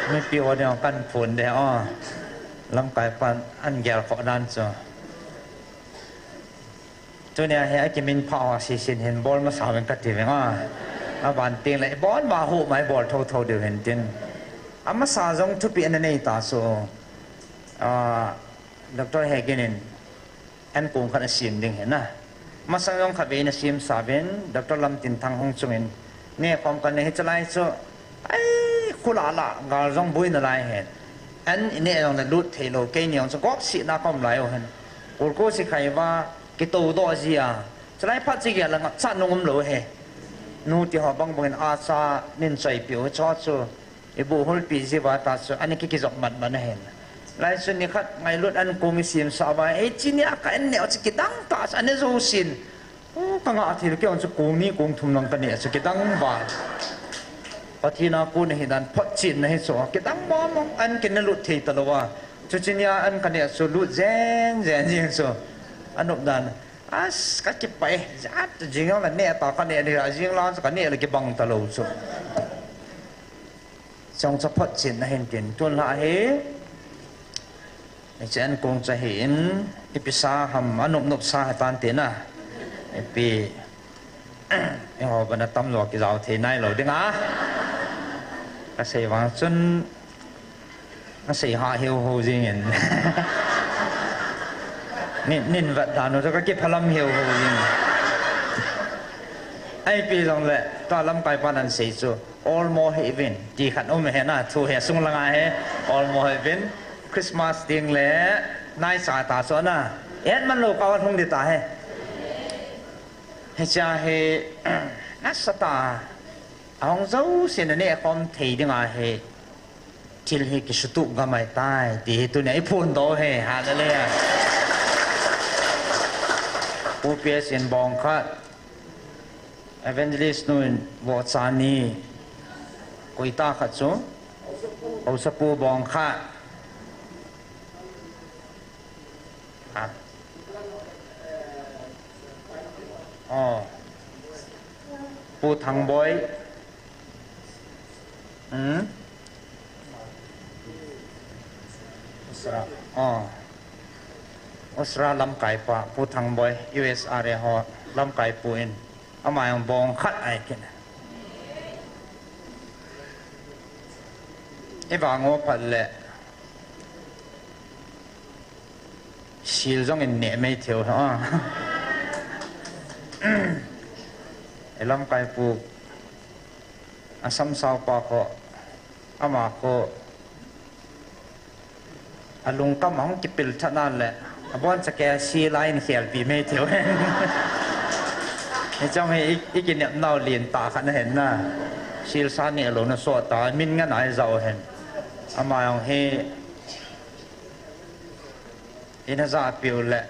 S1: ไม่ปีวันเดียวกันฝนเดียวลำกายปันอันแก่ขอด้านจ้ะตัวเนี้ยเฮ้ยกิมินพาวซีซินเห็นบอลมาสาวเป็นกติเองบานเตียงเลยบอลมาหูไม่บอลเท่าเดียวเห็นตินมาสาวจงทุบปีอันนี้ตาสูดร.เฮกินินอันกงขันซิมดึงเห็นนะมาสาวจงขับเองซิมสาบินดร.ลำตินทางห้องจงเห็นเนี่ยความกันเนี่ยจะไล่สูไอ้คุลาละกาจงบุยนั่นไล่เห็นอันนี้จงจะลุดเทโลเกนี่จงจะก๊อกสีหน้าคอมไล่เห็นกูก็สิใครว่ากิโตโตจีอ่ะจะไล่พัดจีเกลังสัตว์นงมโลเฮนู่ที่หอบังบังอาซานินใจเปียวชอดสูไอ้บุหลปีจีว่าตาสูอันนี้กิจกรรมมันเห็นไล่ส่วนนี้ขัดไงลุดอันกงซิมสาวไอ้จีนี่อาการเนี่ยจะกิดังตาอันนี้รู้สินตั้งอาทิตย์เกี่ยวกับกงนี้กงทุ่มลงกันเนี่ยจะกิดังบ้าปะทีน่ากูเนี่ยเห็นอันพัดจีนให้สูกิดังบ้ามองอันกินนั่นลุดที่ตลอดว่าจุดจีนี่อันกันเนี่ยสูลุดเจนยิงสูอันนบดันก็จะไปจัดจริงๆกันเนี่ยต่อกันเนี่ยเดี๋ยวจริงๆแล้วกันเนี่ยเลยก็บังตลอดสุดจงจะพัดจินเห็นกินจนละเหในเช่นกงจะเห็นอิปิสาหำอันนบสาตานเตนะไอปียังเอาบรรดาตำรวจที่เราเทนายเราดึงก็เสียว่าจนก็เสียหาเหี่ยวหูจริงนินวัดดานุจะก็เก็บพลังเหี่ยวหูจริงไอปีตรงเลยตอนลำไก่ปานันเสียจู all more heaven จีขันอุ้มเห็นนะทูเห็นสุ่งละไงเฮ all more heaven คริสต์มาสดิ้งเลยนายสาตาสนะมันโลกาวันทุ่งดีตาเฮจะเฮนัสตาเอาเจ้าเสียนเนี่ยคอมทีดิ้งเฮทิลเฮกิสุตุกไม่ตายตีตัวเนี่ยพูนโตเฮหาเลยผู้เปียเสียนบองคัดเอเวนเจลิสต์นู่นวอดซานีกุยตาขัดซูเอาสปูบองคัดปูทางบอยออสตราลำไก่ปะปูทางบอย USR เรฮอลำไก่ปูอินเอามาบองคัดไอ้กันไอ้บางว่าพัดแหละชิลจงอินเนี่ยไม่เที่ยวไอ้ลำไก่ปูอาซัมซาวปะก็อามาก็อาลุงก็มังกิปิลชนะแหละบอนจะแกชีไลน์เขียนปีไม่เที่ยวไอ้เจ้าให้อีกินเนี่ยน่าเรียนตาขันเห็นนะชีลซาเนี่ยหลงน่ะสวดตามินงั้นไหนเราเห็นอามาอย่างให้อินทราปิวแหละ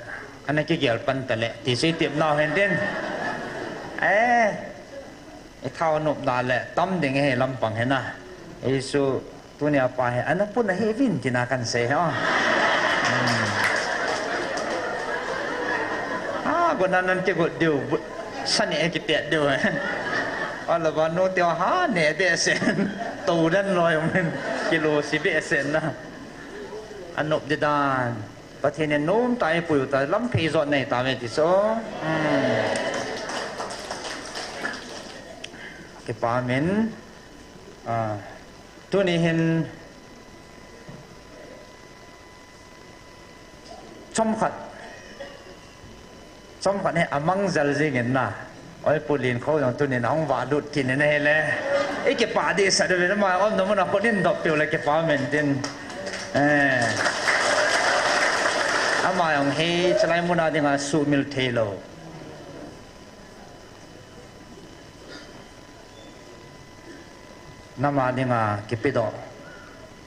S1: อันนี้กี่เกี่ยวปันแต่แหละที่สีเตียบน่าเห็นเด่นไอ้เท่าหนุบดาแหละตั้มดึงให้ลำปังเห็นนะไอ้สูตัวเนี่ยไปอันนั้นพูดในเฮวินที่นากันเสียบนนั้นจะกดดูสนิทกิเตียดูอันละวันโนเตียวหาเนี่ยเบสเซนตูนั่นลอยมันกิโลสิบเบสเซนนะอันนบเดดานประเทศเนี่ยโน้มตายปุ๋ยแต่ล้ำพีจอดในตาเวทิโซเก็บปาเมนทุ ตัวนี้เห็นชมขัดให้อมังจัลจิงนะโอ้ยปุลินเขาอย่างตัวนี้น้องวาดุดกินนี่แหละไอ้เก็บป่าดีสัตว์เป็นมาอ้อมน้ำมันคนนี้ดอกเปียวเลยเก็บป่าเหม็นดินอามาอย่างเฮจะไล่มุนาดิงาสูมิลเทโลน้ำมาดิงาเก็บไปดอก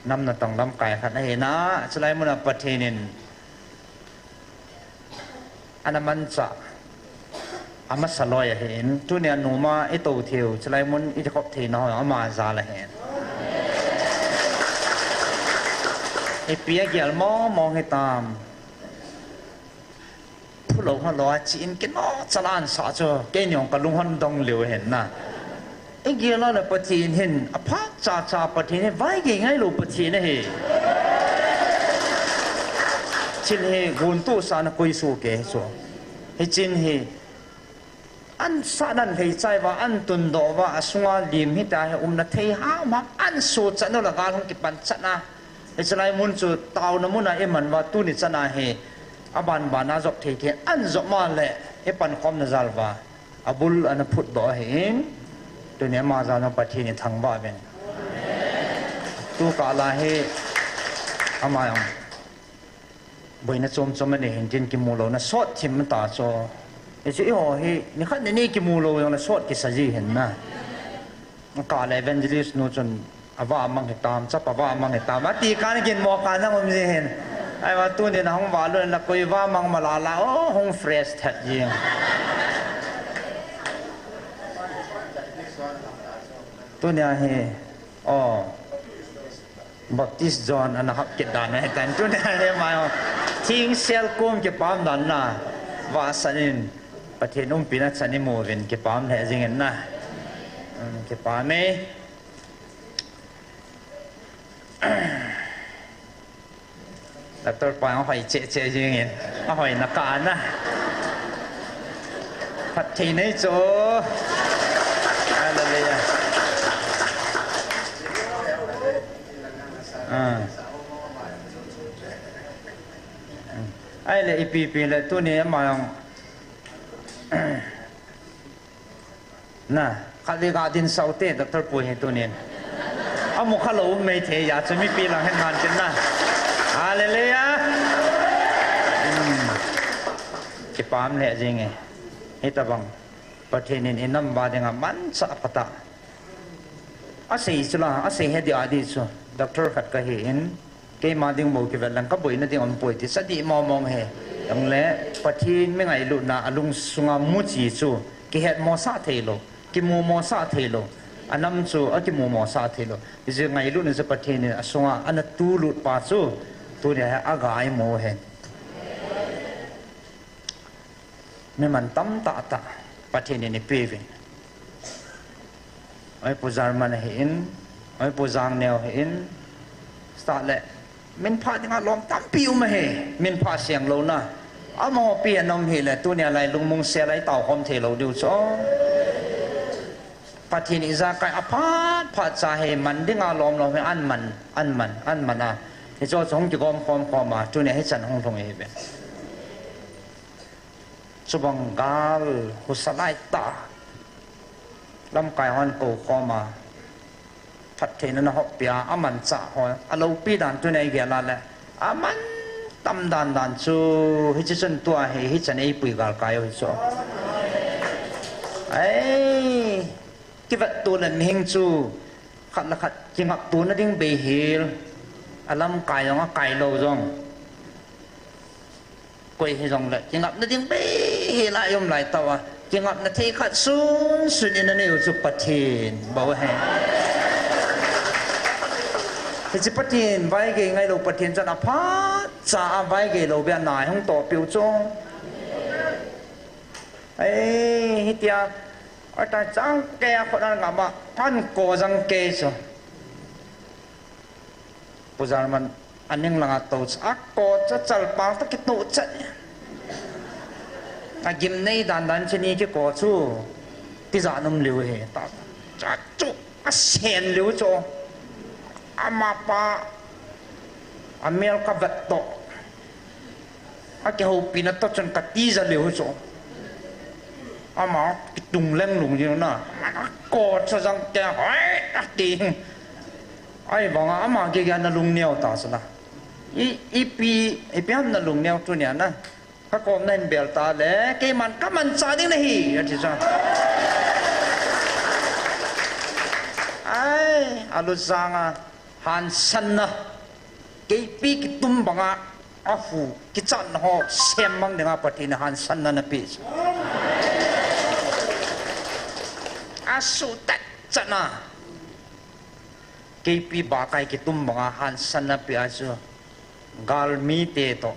S1: น้ำน่ะต้องลำไก่ขัดให้นะจะไล่มุนาประเทศนินอันนั้นมันจะอามาสลอยเห็นตัวเนี่ยหนูมาไอโตเทียวจะไล่มุนอิทธิคบเทน้อยอามาซาละเห็นไอเปียเกี่ยวมองให้ตามผู้หลงหัวล้อจีนกินสลานสาจ้เกี่ยงกับลุงฮันดงเหลียวเห็นนะไอเกี่ยวแล้วปะจีนเห็นอภักจ่าปะจีนไว้เก่งให้ลูกปะจีนเฮจินเฮกุนตุสานกุยสูเกสวเฮจินเฮอันสานันเฮใจว่าอันตุนโดว่าสงวนลิมฮิตาเฮนัทเฮหามาอันสูจันโนละการของกิปันจันนะเฮจะไล่มุนจูเตาหนมุนเอมันว่าตุนิจันนะเฮอบันบานาจบเทเทอันจบมาเลยเฮปันคอมนจัลว่าอบุลอันพุทธบ่เห็นตัวนี้มาจานปะเทนิทั้งบ้าเป็นตัวกาลาเฮอามายังบ่อยนะจมมันเห็นจินกิมูโลนะสอดทิมมันตาโซไอ้สิโอเฮนี่คันนี่กิมูโลยังนะสอดกิสจีเห็นนะกาลเอเวนเจลิสนูจนอว่ามังเหตามจับว่ามังเหตามว่าตีการกินหมอการทั้งมันสิเห็นไอ้ว่าตัวนี้นะห้องว่าเลยนะคุยว่ามังมาลาโอ้ห้องเฟรชแท้จริงตัวนี้เฮอ๋อบัพติสจอนอันนั้นเกิดด่านนะแต่ตัวนี้เฮมาทิ้งเซลกุมเก็บปั๊มดันนะว่าสันินประเทศนุ่มปีนัดสันิโมเวนเก็บปั๊มแท้จริงนะเก็บปั๊มไหมแล้วตัวไปเอาหอยเจ๊จริงเอาหอยนักการนะพัดทีนี้โจอะไรเลยไอ้เลยปีเลยตัวนี้มาอย่างน่ะขัดเรียกอาดินเสาเต้ดรป่วยให้ตัวนี้เอาหมกขลุ่มไม่เทียจะไม่ปีหลังให้งานกันนะอะไรเลยเก็บปั๊มเลยจริงไงให้ตะบังประเทศนี้น้ำบาดยังมันสักปะตาอาศัยสุลาอาศัยให้เดียร์ดีสุดรขัดก็เห็นเกี่ยมาดิ้งโมกิเวลังก็บ่อยนั่นดิ้งอันป่วยที่สติมองเห็นดังแล้วประเทศไม่ไงลุนะลุงสุงามุจีสุเกี่ยมอซาเทโลกิมูมอซาเทโลอันนั้นสุกิมูมอซาเทโลที่จะไงลุนี่จะประเทศนี้สุงาอันนั้นตูลุดปัสสุตัวนี้อากายโมเห็นไม่มันตั้มตาประเทศนี้เปรี้ยไอ้ผู้จารมันเห็นไอ้ผู้จางแนวเห็นสตาร์เลยมันพาที่งานลองตั้มปิวมาเห็นมันพาเสียงเรานะเอามาเปลี่ยนน้องเห็นเลยตัวนี้อะไรลุงมุงเสียอะไรเต่าคอมเทเราดูซ้อประเทศนี้จะกลายอพาจะเห็นมันที่งานลองเราให้อันมันนะที่จะส่งจุกอมพอมาตัวนี้ให้ฉันห้องทงเห็นเป็นสุบังกาลหุสไลตาลำกายฮันโกคอมาพัดเทนนะฮอกเปียอามันจ่าหอยอาลูปีดันตัวนี้เกี่ยละเลยอามันตั้มดันชูฮิจิสันตัวฮิจันไอปุยกาลกายฮิโซไอ้ที่ว่าตัวนั้นมิงชูขัดละขัดจิงับตัวนั้นดิ้งเบฮิลอาลำกายยังกายโลจงกุยฮิจงเลยจิงับนั้นดิ้งเบฮิลายมไหลตัวจิงับนาทีขัดสุนอินนั่นเองสุปเทนบอกว่าให้ที่จะปเทนไว้เกี่ยงไงเราปเทนจะนับพัดจะไว้เกี่ยเราเบียนหน่ายห้องต่อเปียวจงไอ้ฮิตยาอาจารย์จังแกคนนั้นกับว่าท่านโกจังเกสปุจารมันอันยังหลังตัวอักโกจะจัลปังตะกิดโนจัดอากิมในดันชนีที่ก่อสู้ที่จะนุ่มเหลวเหตุจัดจุอาเชนเหลวโจ ama pa amel ka batto ake ho pinato chon katiza leo so ama kitung leng lung je na ko cha jang te hai ta ti ai bang ama ge ga na lung neo ta sna i pi am na lung neo tu nya na ka ko nen bel ta le ke man ka man sa ding na hi ati sa ai alu sanga han san na ke pi ki tum banga afu ki chan ho sem mang denga patina han san na pi asu tat chana ke pi ba kai ki tum banga han san na pi asu gal mi te to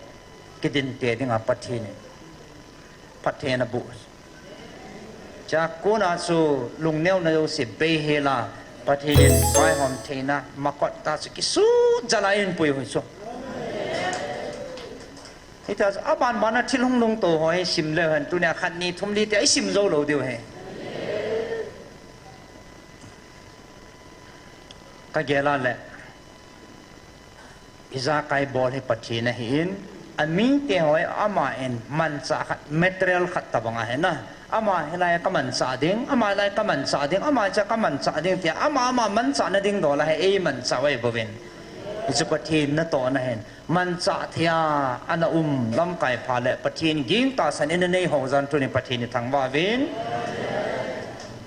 S1: ki din te denga patine patena bu cha ko na su lung neu na yo se be hela pathin pai hom theina makot ta su ki su jalain pui hoi so ita aban bana thilung lung to hoi sim le han tu nya khan ni thum li te ai sim zo lo deu he ka gela le iza kai bol he pathina hin ami te hoi ama en man cha material khat ta banga he na ama helai ka man sa ding ama lai ka man sa ding ama cha ka man sa ding tia ama man sa na ding do la he e man sa wai bovin isu pathin na to na hen man sa thia ana lam kai pha le pathin ging ta san in nei ho zan tu ni pathin ni thang wa vin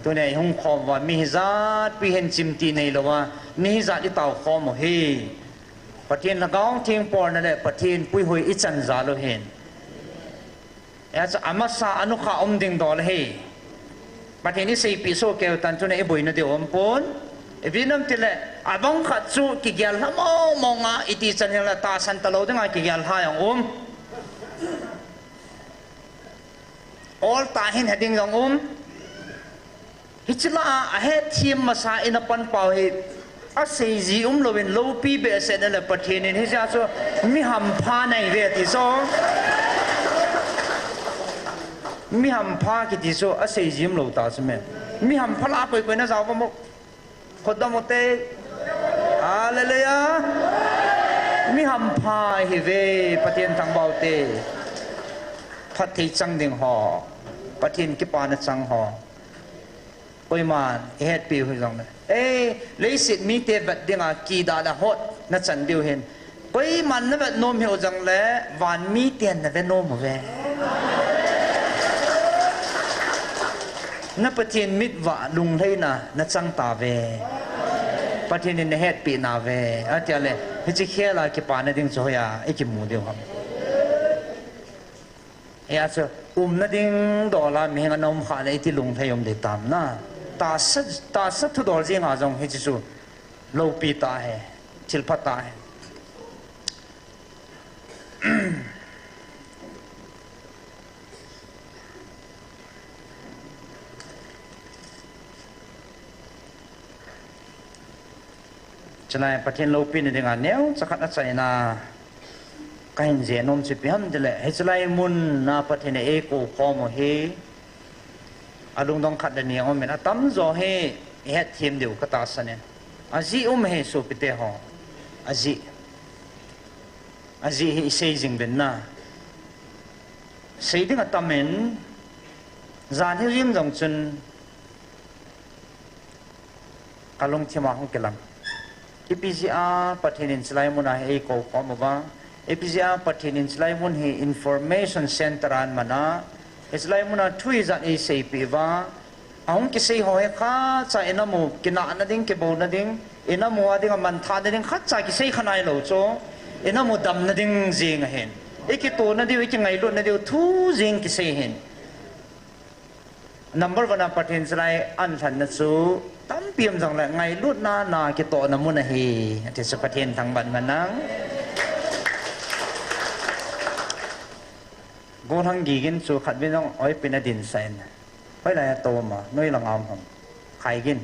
S1: tu nei hung khom wa mi zat pi hen chim ti nei lo wa mi zat i taw khom mo he pathin la gaung thing por na le pathin pui hoi i chan za lo hen as amasa anukha ding dol he patini sei piso ke tan chu ne boina de pon evinam tile abang khatsu ki gyal hamo monga iti chanela ta san talo denga ki gyal ha yang all ta hin heading yang hichla a he thim masa in a pan pau he a sei ji lovin lo pi be se na patini he ja so mi ham pha nai ve ti so mi ham pha ki ti so a sei jim lo ta sme mi ham phala koi na jaw mo khodam ote hallelujah mi ham pha hi ve patien thang bau te phathi chang ding ho pathin ki pa na chang ho koi man het pi hu jong e le sit mi te bat dinga ki da da hot na chan diu hen koi man na bat nom he jang le wan mi ten na ve nom ve na pathin mit wa lung thei na chang ta ve pathin in het pi na ve atia le hi chi khela ki pa na ding so ya e ki mu deu ham ya so na ding do la mi nga nom kha le ti lung thei om de tam na ta sa thu dol jing a jong hi chi su lo pi ta hai chil pha ta hai chana pathin lo pin de nga neu chakhat a chai na kain je nom chi piam de le hechlai mun na pathin e ko khom he alung dong khat de ni om na tam zo he het thim deu ka ta sane aji he so pite ho aji he sei jing ben na sei ding atamen zan he rim jong chun kalung chima hong kelam EPCR patinin slai mun he ko komova EPCR patinin slai mun he information center an mana slai mun thui za e sei piwa aung ki sei hoe kha cha enamu kina na ding ke bo na ding enamu ading man tha na ding kha cha ki sei khanai lo cho enamu dam na ding jing hen eki to na diu ki ngai lo na diu thu jing ki sei hen number 1 patin slai an than na chu tam piam jang la ngai lut na ki to na mun hi ati sa pathin thang ban manang go thang gi gin chu khat bin jong oi pina din sain hoi la to ma noi lang am ham khai gin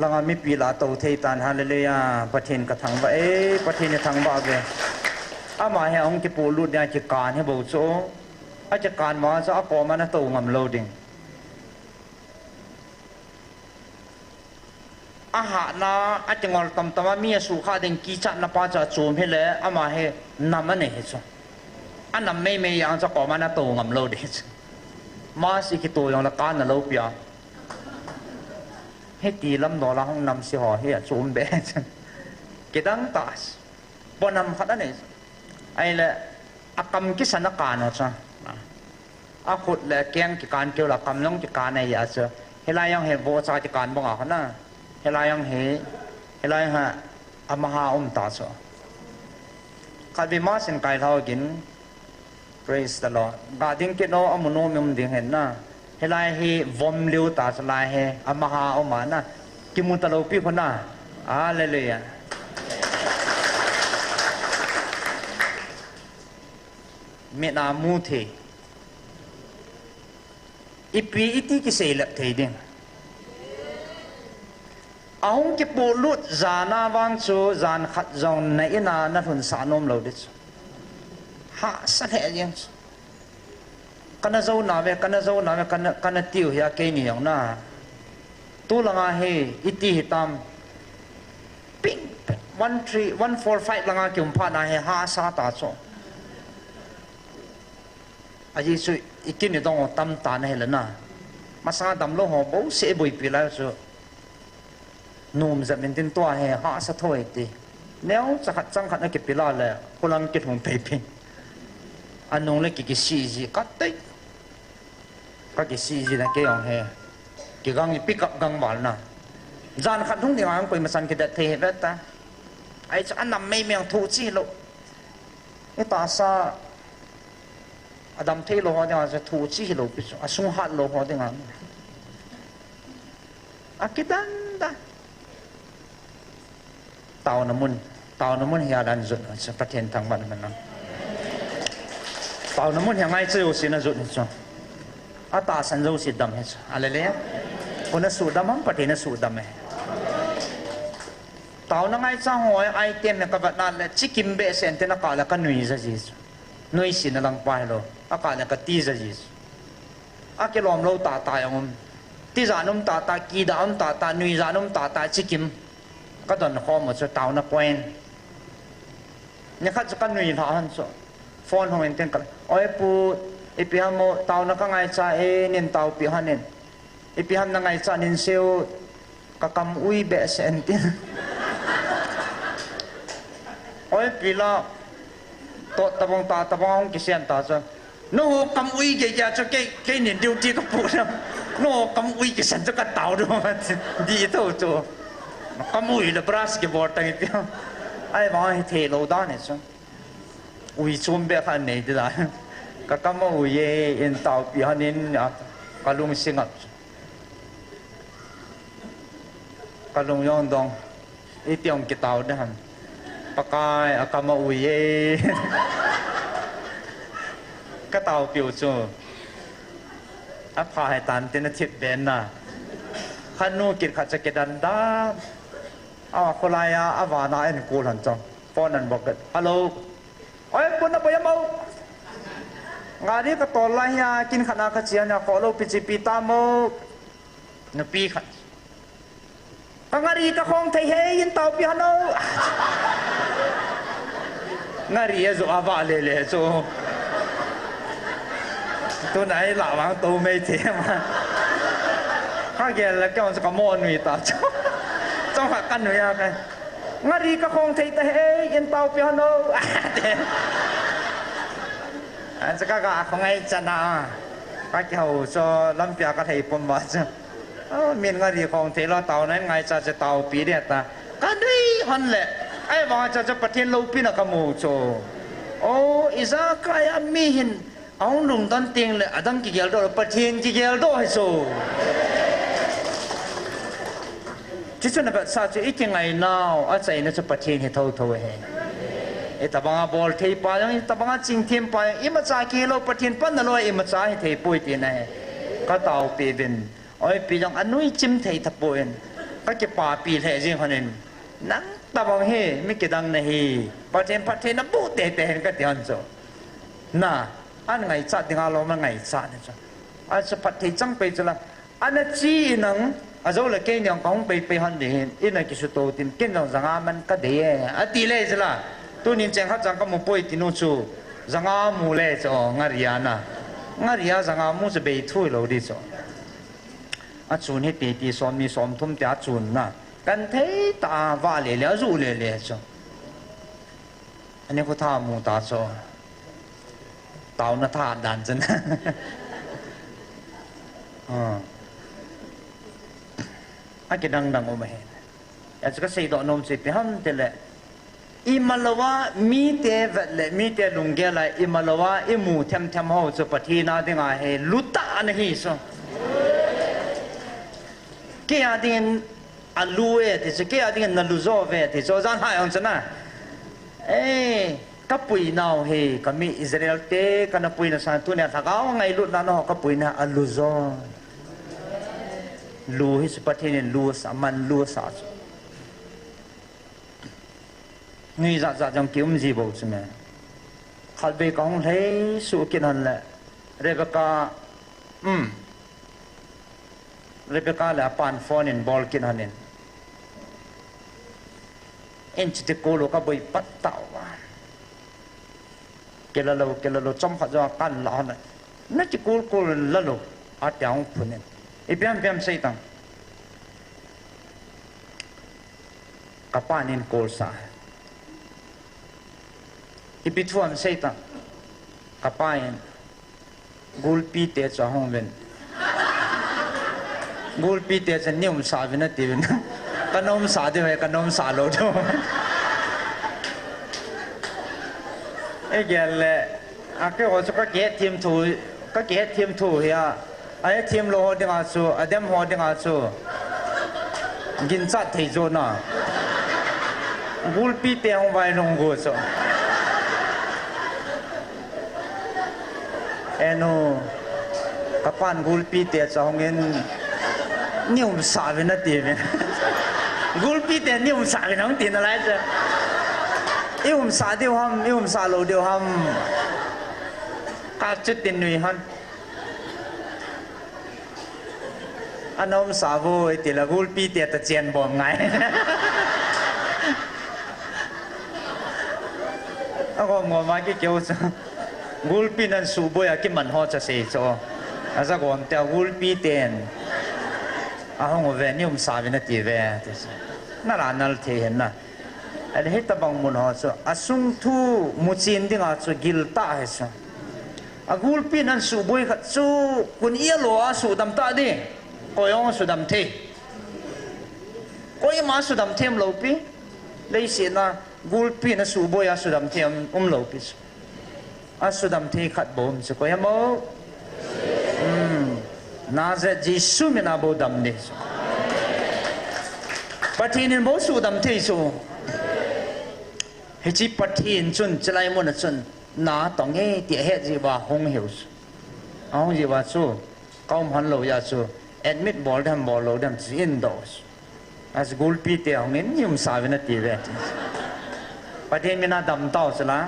S1: lang mi pi la to thei tan hallelujah pathin ka thang ba pathin thang ba ve ama he ong ki pu lut ya ki kan he bo choอาจจะการมาจะเอาปอมานะตัวงำโลดิง อาหารนะอาจงอลตำตำมีสุขาเดงกีจัดนับป้าจะจูมให้เลยอามาให้นำมันเนี่ยจ้ะอันนั้นไม่ยังจะก่อมันนะตัวงำโลดิมาสิกิตัวยังละการน่ะโลเปียให้ตีลำนอละห้องนำสิห่อให้จูมเบจ้ะกิดังตาสบนนำขัดเนี่ยไอ้ละอากรรมกิสนาการนะจ้ะอาขุดและแกงกิการเกี่ยวกับกรรมน้องกิการในยาเสือเฮลายังเห็นโบสากิการบ้างอ่ะนะเฮลายังเฮลายังฮะอมหาตาสขัดวิมาสินไก่เท่ากิน praise the Lord กาดิ้งกินโนอมุโนมิมดิ้งเห็นนะเฮลาเฮวอมเลี้ยวตาสลายเฮอมหามานะกิมุตโลปีคนน่ะอะไรเลยอ่ะเมนามูเทอีปีอีที่กิเสลเทดิงอาหงกิปูลุดจานาวังชูจานขัดจงในอินานัทุนสานมเราดิฮะสันเหยังกันจะเอาหน้าเวกันติวเฮียเกนี่อย่างน่ะตัวละงาเฮอีที่หิตามปิ้ง145ละงาคิมพานาเฮฮะสาตาโซอาจิสุอีกินนี่ต้องตำตาให้เลยนะมาสาดำโลหะบ่เสียบุยปีแล้วสุนุ่มจะเป็นตินตัวให้หาสะท้อยตีแนวจะขัดจังขัดนักกิจปีลาเลยคนลังกิจหงเตปินอันนู้นเลยกิจซีจีกัดเตยก็กิจซีจีนะเกี่ยงให้กิจกังปิกับกังบอลนะจานขัดทุ่งที่งานคุยมาสันกิจเทเวตาไอ้จะอันนั้นไม่เมียงทูจีโลไอ้ตาซาอดัมเทโลหะเนี่ยจะทูจีโลปิสุอาสุหัดโลหะเนี่ยงานอากิดันดาตาวน้ำมันเฮียดันจุดจะประเทศทางบ้านมันนะตาวน้ำมันเฮียง่ายจะอยู่สินะจุดนี่จ้ะอาตาสันจะอยู่สิดำเฮ้ยอะไรเลยคนนั้นสูดดำมั้งประเทศนั้นสูดดำไหมตาวนั่งไงจ้าหัวไอเทมเนี่ยกับนั่นเลยชิคกิมเบสเซนเทนักกาลกันหนุ่ยจะจีสหนุ่ยสินะลังไปโลอากาศก็ตีจะจีสอาเกลอมเราตาอย่างนั้นที่จานุ่มตากีดานุ่มตาหนุ่ยจานุ่มตาชิคกิมก็ตอนข้อมูลจะตาวนักเวนเนี่ยข้าจะกันหนุ่ยท่าหันส่งฟอนของเอ็นเต็งกันโอ้ยปูไอพี่ฮัมโมตาวนักไงจ่าเอเนินตาวพี่ฮันเนินไอพี่ฮัมนักไงจ่าเนินเซลกะกำอุยเบสเอ็นตินโอ้ยพี่ละโตตะบงห้องกิเซียนตาจ้ะโน่กำอุยเกี่ยจะเกี่ยเนินดิวตีกับปูนะโน่กำอุยกิเซียนจะกันตาวด้วยดีเท่าตัวkamu ile basketball tangi pia ai ma he lo da ne so ui chum be khan nei da ka kamu ye in tau pi hanin kalung singap kalung yong dong i tiong ki tau da han pakai akamu ye ka tau piu chu a pha hai tan tin a thit ben na khanu kit kha cha ke dan daคนไรอาวานาเอ็นกูหลังจังฟอนันบอกกันฮัลโหลโอ้ยคุณน่ะไปยังเมางานนี้ก็ตอนไรกินขนาดขจีนขอเราปิจิปิตามกนปีขัดงานนี้ก็คงไทยเฮยินเตาปีฮันโนงานนี้จะอาวาเลยจูตัวไหนหล่าวังตัวไม่เทียมข้าแกแล้วก็มันจะกระโมนมีตาจ้าต้องหักกันหน่อยกันงารีก็คงไทยแต่เฮ้ยยันเตาเปียโนอันจะก็ของไอ้จันนาก็เกี่ยวจะลำเปียก็ไทยปนมาจ้ะมีงารีของไทยเราเตานั้นไงจะเตาปีเดียตาก็ได้ฮันแหละไอ้ว่าจะประเทศเราปีนักมูโจโอ้อิสระใครมีหินเอาหนุ่มตันเตียงเลยดังกี่เกลโดประเทศกี่เกลโดให้โจที่สุดแบบสัตว์อีกยังไงน่าอาศัยนั่นจะประเทศให้เท่าเองไอ้ตาบังบอลเทปไปยังตาบังจริงเทียมไปอิมาจากกี่โลประเทศปั้นนั่นเลยอิมาจากให้เทปุยตีนั่นก็เต่าปีบินโอ้ยปียังอันนู้นจิ้มเททับปุยก็เก็บป่าปีเทจริงคนนึงนั่งตาบังเฮไม่กี่ดังนะเฮประเทศนั้นบูเตะก็เดียนจ้ะน่ะอันไงจัดที่งานเรามันไงจัดนะจ๊ะอันจะประเทศจังไปจ้ะอันนั้นจีนัง azo le ke nyang kong pe han de ina ki su to tin ken jong zanga man ka de ati le zala tu nin cheng khat jang ka mu poi tinu chu zanga mu le cho ngaria zanga mu se be thui lo di cho a chun he ti som mi som thum tia chun na kan thei ta wa le le zu le cho ani ko tha mu ta cho tao na tha dan chen ke dang o me ya ka sei do nom se pe ham te le imalawa mi te vat le mi te lungge la imalawa imu them ho so pathina dinga he luta na hi so ke adin alue te se ke adin na luzo ve te so zan ha on chana kapui nau he kami Israel te kana pui na sa tu ne thagaw ngai lut na no kapui na aluzo lu hi sepatin lu saman lu sa ngi za jang kium ji bo chme khal be kong thei su kin han la Rebecca la pan phone in ball kin hanin en chite ko lo ka boi pat taw wa kelalo chom kha ja kan la na chi ko la lo a tyang phunen ipiam sei tang kapanin kol sa ipithuam sei tang kapain gulpi te cha hongben gulpi te cha nium sa vina tivin kanom sa de hai kanom sa lo do egelle ake ho cha ka ke team thu ya ai team lo ho dinga chu adem ho dinga chu gin cha thei zo na gulpi te hong vai long go so eno kapan gulpi te cha hongin nium sa vina tivin gulpi te nium sa vina hong tin la cha ium sa de ham ium sa lo de ham ka chit tin nui han anom sa vo ti la gulpi te ta chen bom ngai ako mo ma ki kyo sa gulpi nan su bo ya ki man ho cha se cho asa gon te gulpi ten a hong ve nium sa vi na ti ve na ra nal the hen na an he ta bang mun ho so asung thu mu chin dinga chu gil ta he so a gulpi nan su bo kha chu kun ia lo a su dam ta di koyong su dam the koy ma su dam them lo pi lei si na gulpi na su bo ya su dam them lo pi a su dam the khat bom se koy mo Nazareth Jesu mi na bo dam ni pathin bo su dam the so he chi pathin chun chlai mon na chun na tong nge ti he ji ba hong heus ong ji ba chu kaum han lo ya chu admit bol lo dam indoors as gulpi te hong in yum sa vena ti ve pathin mi na dam taw sala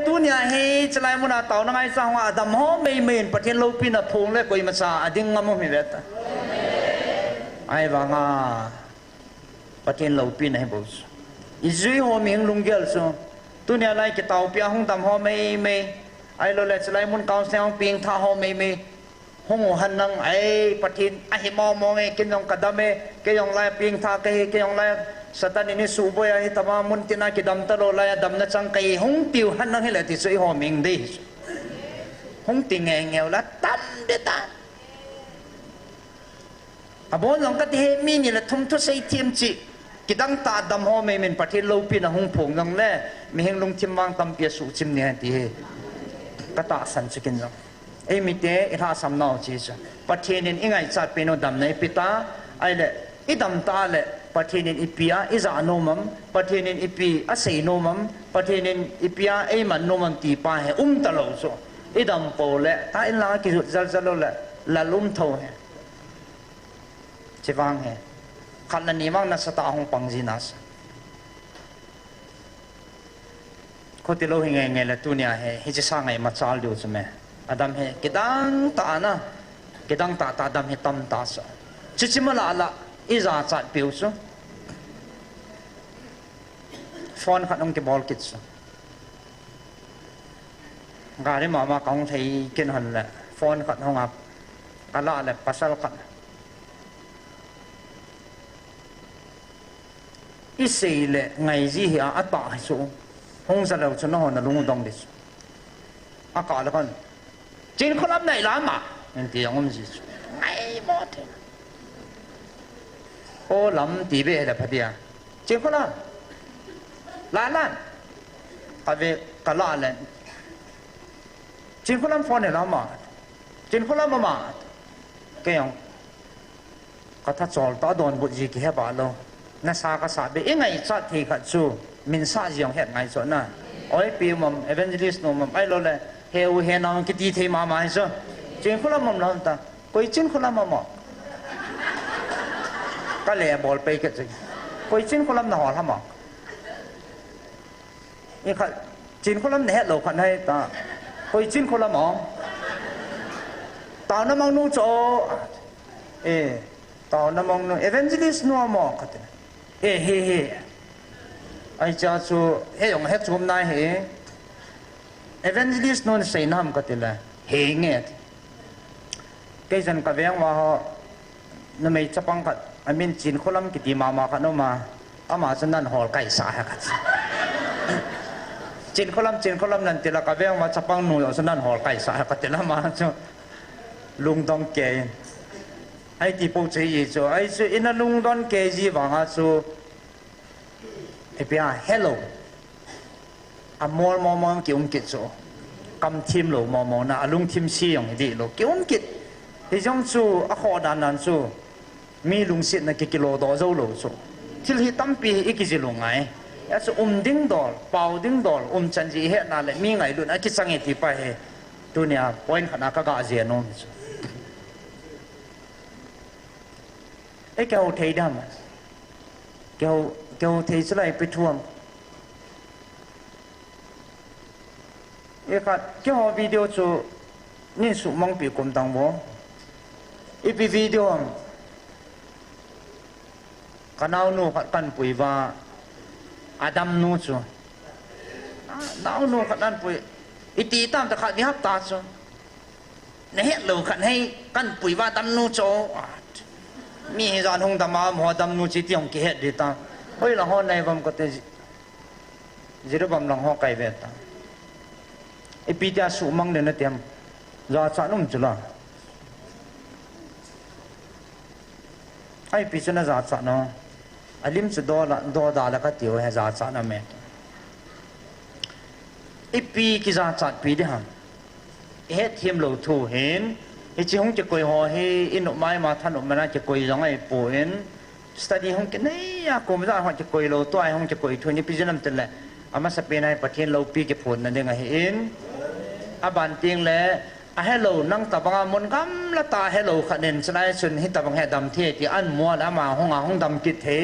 S1: tunia he chlai mon na taw na ngai sa wa dam ho mei men pathin lo pi na phung le koi ma sa ading ngam mi ve ta ai wa nga pathin lo pi na he bos izui ho ming lunggel so tunia lai ki taw pia hong dam ho mei ai lo le chlai mon kaung seong ping tha ho mei hong han nang ai pathin a hi mo nge kin yong kadame ke yong lai ping tha ke yong lai satan ini su bo ya hi tama mun tina ki dam ta lo lai dam na chang kai hong tiu han nang he le ti sui ho ming de hong ti ngeu la tam de ta abon long ka ti he mi ni la thum thu sei thiam chi kidang ta dam ho me men pathin lo pi na hong phong nang le mi heng lung chim wang tam pia su chim ne ti he ka ta san chikin lo ei mi te i tha sam nau chi cha pathin in ingai chat pe no dam nei pita ai le i dam ta le pathin in ipia i za no mam pathin in ipi a sei no mam pathin in ipia ei man no mam ti pa he ta lo so i dam po le ta in la ki zal lo le la lum tho he chewang he khat na ni mang na sa ta hong pang jinas ko ti lo hinge le tu nia he hi cha sa ngai ma chal du chme adam he kidang ta na kedang ta dam hitam ta so chichimala ala iza chat piu so phone khat ong ke bol kit so gari mama kong thei ken han la phone khat hong ap kala la pasal khat isile ngai ji hi ata so hong sa lo chno hon lung dong dis aka la kon jin kholap nai la ma en ti yong ji ngai mo the o lam ti be la phadia jin kholap la lan ka ve kala la jin kholap phone la ma jin kholap ma ke yong ka tha chol ta don bu ji ki he ba lo na sa ka sa be ngai cha thi kha chu min sa jiang het ngai so na oi pi mom evangelist no mom ai lo le he u he na ki ti thei ma ma so jin kholap mom la ta koi jin kholap ma ma ka le bol pe ke chi koi jin kholap na ho la ma ni kha jin kholap ne het lo kha nai ta koi jin kholap ma ta na mang nu cho ta na mang nu evangelist no ma ka te he ai cha chu he yong he chum nai he evangelist no sei nam ka te la he nge ke jan ka veng wa ho na mei chapang ka I mean jin kholam ki ti ma ka no ma ama chan nan hol kai sa ha ka jin kholam nan te la ka veng ma chapang nu yo chan nan hol kai sa ha ka te la ma chu lung dong ke ai ti po che yi chu ai chu in a lung don ke ji wa nga chu e pia hello a mol ki ki chu kam thim lo mo na alung thim si yong di lo ki ki hi jong chu a kho dan nan chu mi lung sit na ki kilo do zo lo chu thil hi tampi iki ji lo ngai ya chu ding dol pau ding dol chan ji he na le mi ngai lu na ki chang e ti pa he tu nia point khana ka ga je no e ke ho thei dam ke ho thei chlai pe thuam e kha ke ho video chu ni su mong pi kum tang bo e pi video kanau nu khat kan pui wa adam nu chu nau nu khat kan pui iti tam ta khat ni hap ta chu ne het lo khat hai kan pui wa tam nu chu mi ran hong dama mo dam nu chi tiong ki het de ta hoi la hon nai bam ko te jiru bam lang ho kai ve ta e pi ta su mang de na tem za cha num chula ai pi chana za cha no alim chu do da la ka tiu he za cha na me e pi ki za cha pi de ham he thim lo thu hen e chi hong che koi ho he in no mai ma than no ma na che koi jang ai po en study hong ke nei ya ko ma ho che koi lo to ai hong che koi thu ni pi janam tel le ama sa pe nai pathen lo pi ke phon na de nga he in a ban ting le a hello nang ta banga mon gam la ta hello khanen chnai chun hi ta bang he dam the ti an mo la ma hong dam ki the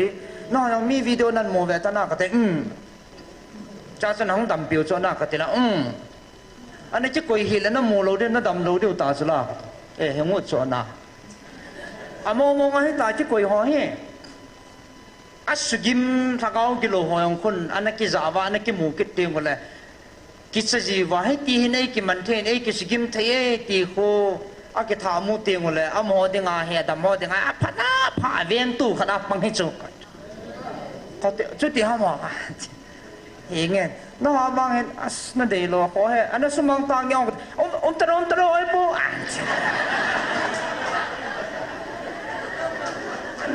S1: no yang mi video nan mo ve ta na ka te cha chan hong dam piu cho na ka te la ane che koi hi la na mo lo de na dam lo de ta su la e he ngo cho na a mo nga hi ta che koi ho he asugim thagao kilo ho yong khun anaki zawa anaki mu ki te ngole kisaji wa hai ti nei ki man the nei ki sigim the ti kho a ki tha mu te ngole a mo de nga he da mo de nga a phana pha ven tu khana pang hi chu ko te chu ti ha mo he nge no ha bang he as na de lo ko he ana sumang tang yong tro ai po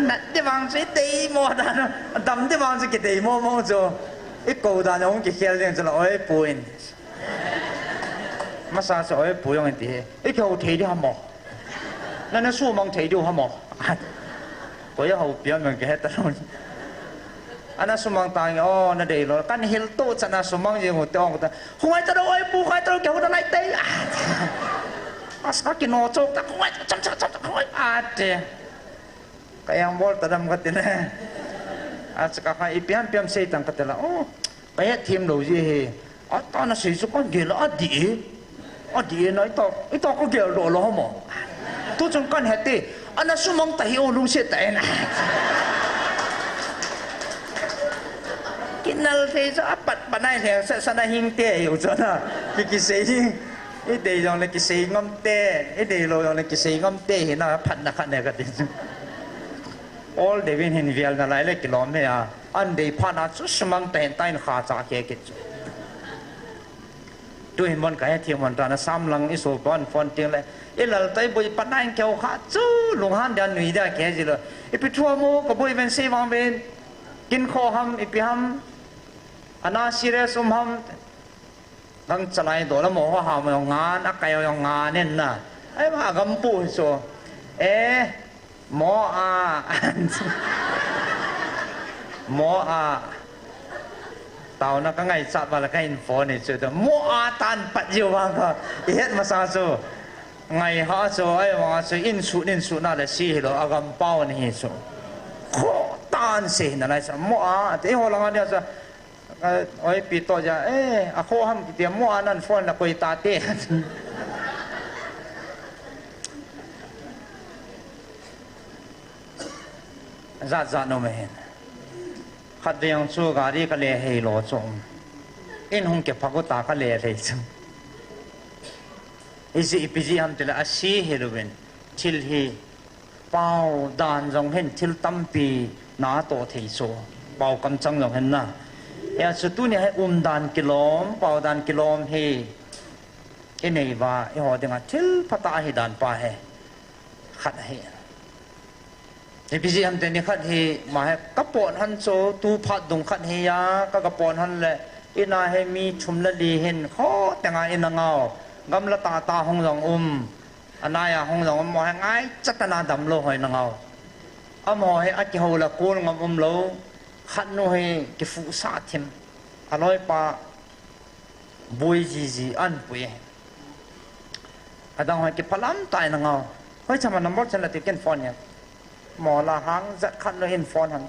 S1: na de wang se de mo da dam de wang se ki de mo zo e ko da nyong ki khel deng chla oi puin ma sa so oi pu yong ti e ko thei de ha mo na su mang thei du ha mo ko ya ho pian mang ke ha ta non ana su mang ta o na de lo kan hil to chana su mang je mo tong ta hoi ta oi pu khai ta ke ho da lai te as ka ki no chok ta hoi cham hoi a te kayang bol tadam ka tin at saka ka ipian sei tang ka tela kaya team lo ji he at na sei su kon gel adi na ito ko gel lo mo tu chung kan hete ana sumang tahi o lung se ta na kinal the sa apat panai the sa sana hing te yo cho na ki se hing e de yong le ki se ngam te e de lo yong le ki se ngam te hi na phat na khan ne ka tin all de win hin vial na lai le ki lom he a an de pha na chu sumang ten tai na kha cha ke ke tu hin mon ka he thiam mon ta na sam lang i so pon fon ting le e lal tai boi panai keu kha chu lung han dan nui da ke ji lo e pi thua mo ko boi ven se wang ben kin kho ham e pi ham ana serious ham nang chalai do la mo ha ma ngan a kai yong nga nen na ai ma gam pu so mo a mo a tao na ka ngai chat wa la ka info ni chu da mo a tan pat yu wa ka het ma sa so ngai ha so ai wa so in su na la si lo agam pao ni so kho tan se na lai sa mo a te ho la nga sa oi pi to ja a kho ham ki te mo anan phone la koi ta te za no me hen khat de yang chu gari ka le hei lo chom in hung ke phago ta ka le le chum isi ipiji ham tela asi heroin thil hi pau dan jong hen thil tampi na to thei so pau kam chang jong hen na ya chu tu ni hai dan kilom pau dan kilom he enei wa e ho denga thil phata hi dan pa he khat he ipiji ham te ni khat hi ma he kapon han so tu phat dung khat he ya ka kapon han le ina he mi chum la li hen kho tenga ina ngao gam la ta hong jong anaya hong jong mo he ngai chatana dam lo hoi na ngao amo he a ki ho la kun ngam lo khat no he ki fu sa thim aloi pa bui ji an pui adang ho ki phalam tai na ngao hoi chama number chan la ti ken phone ya mo la hang zat khat no hin phone han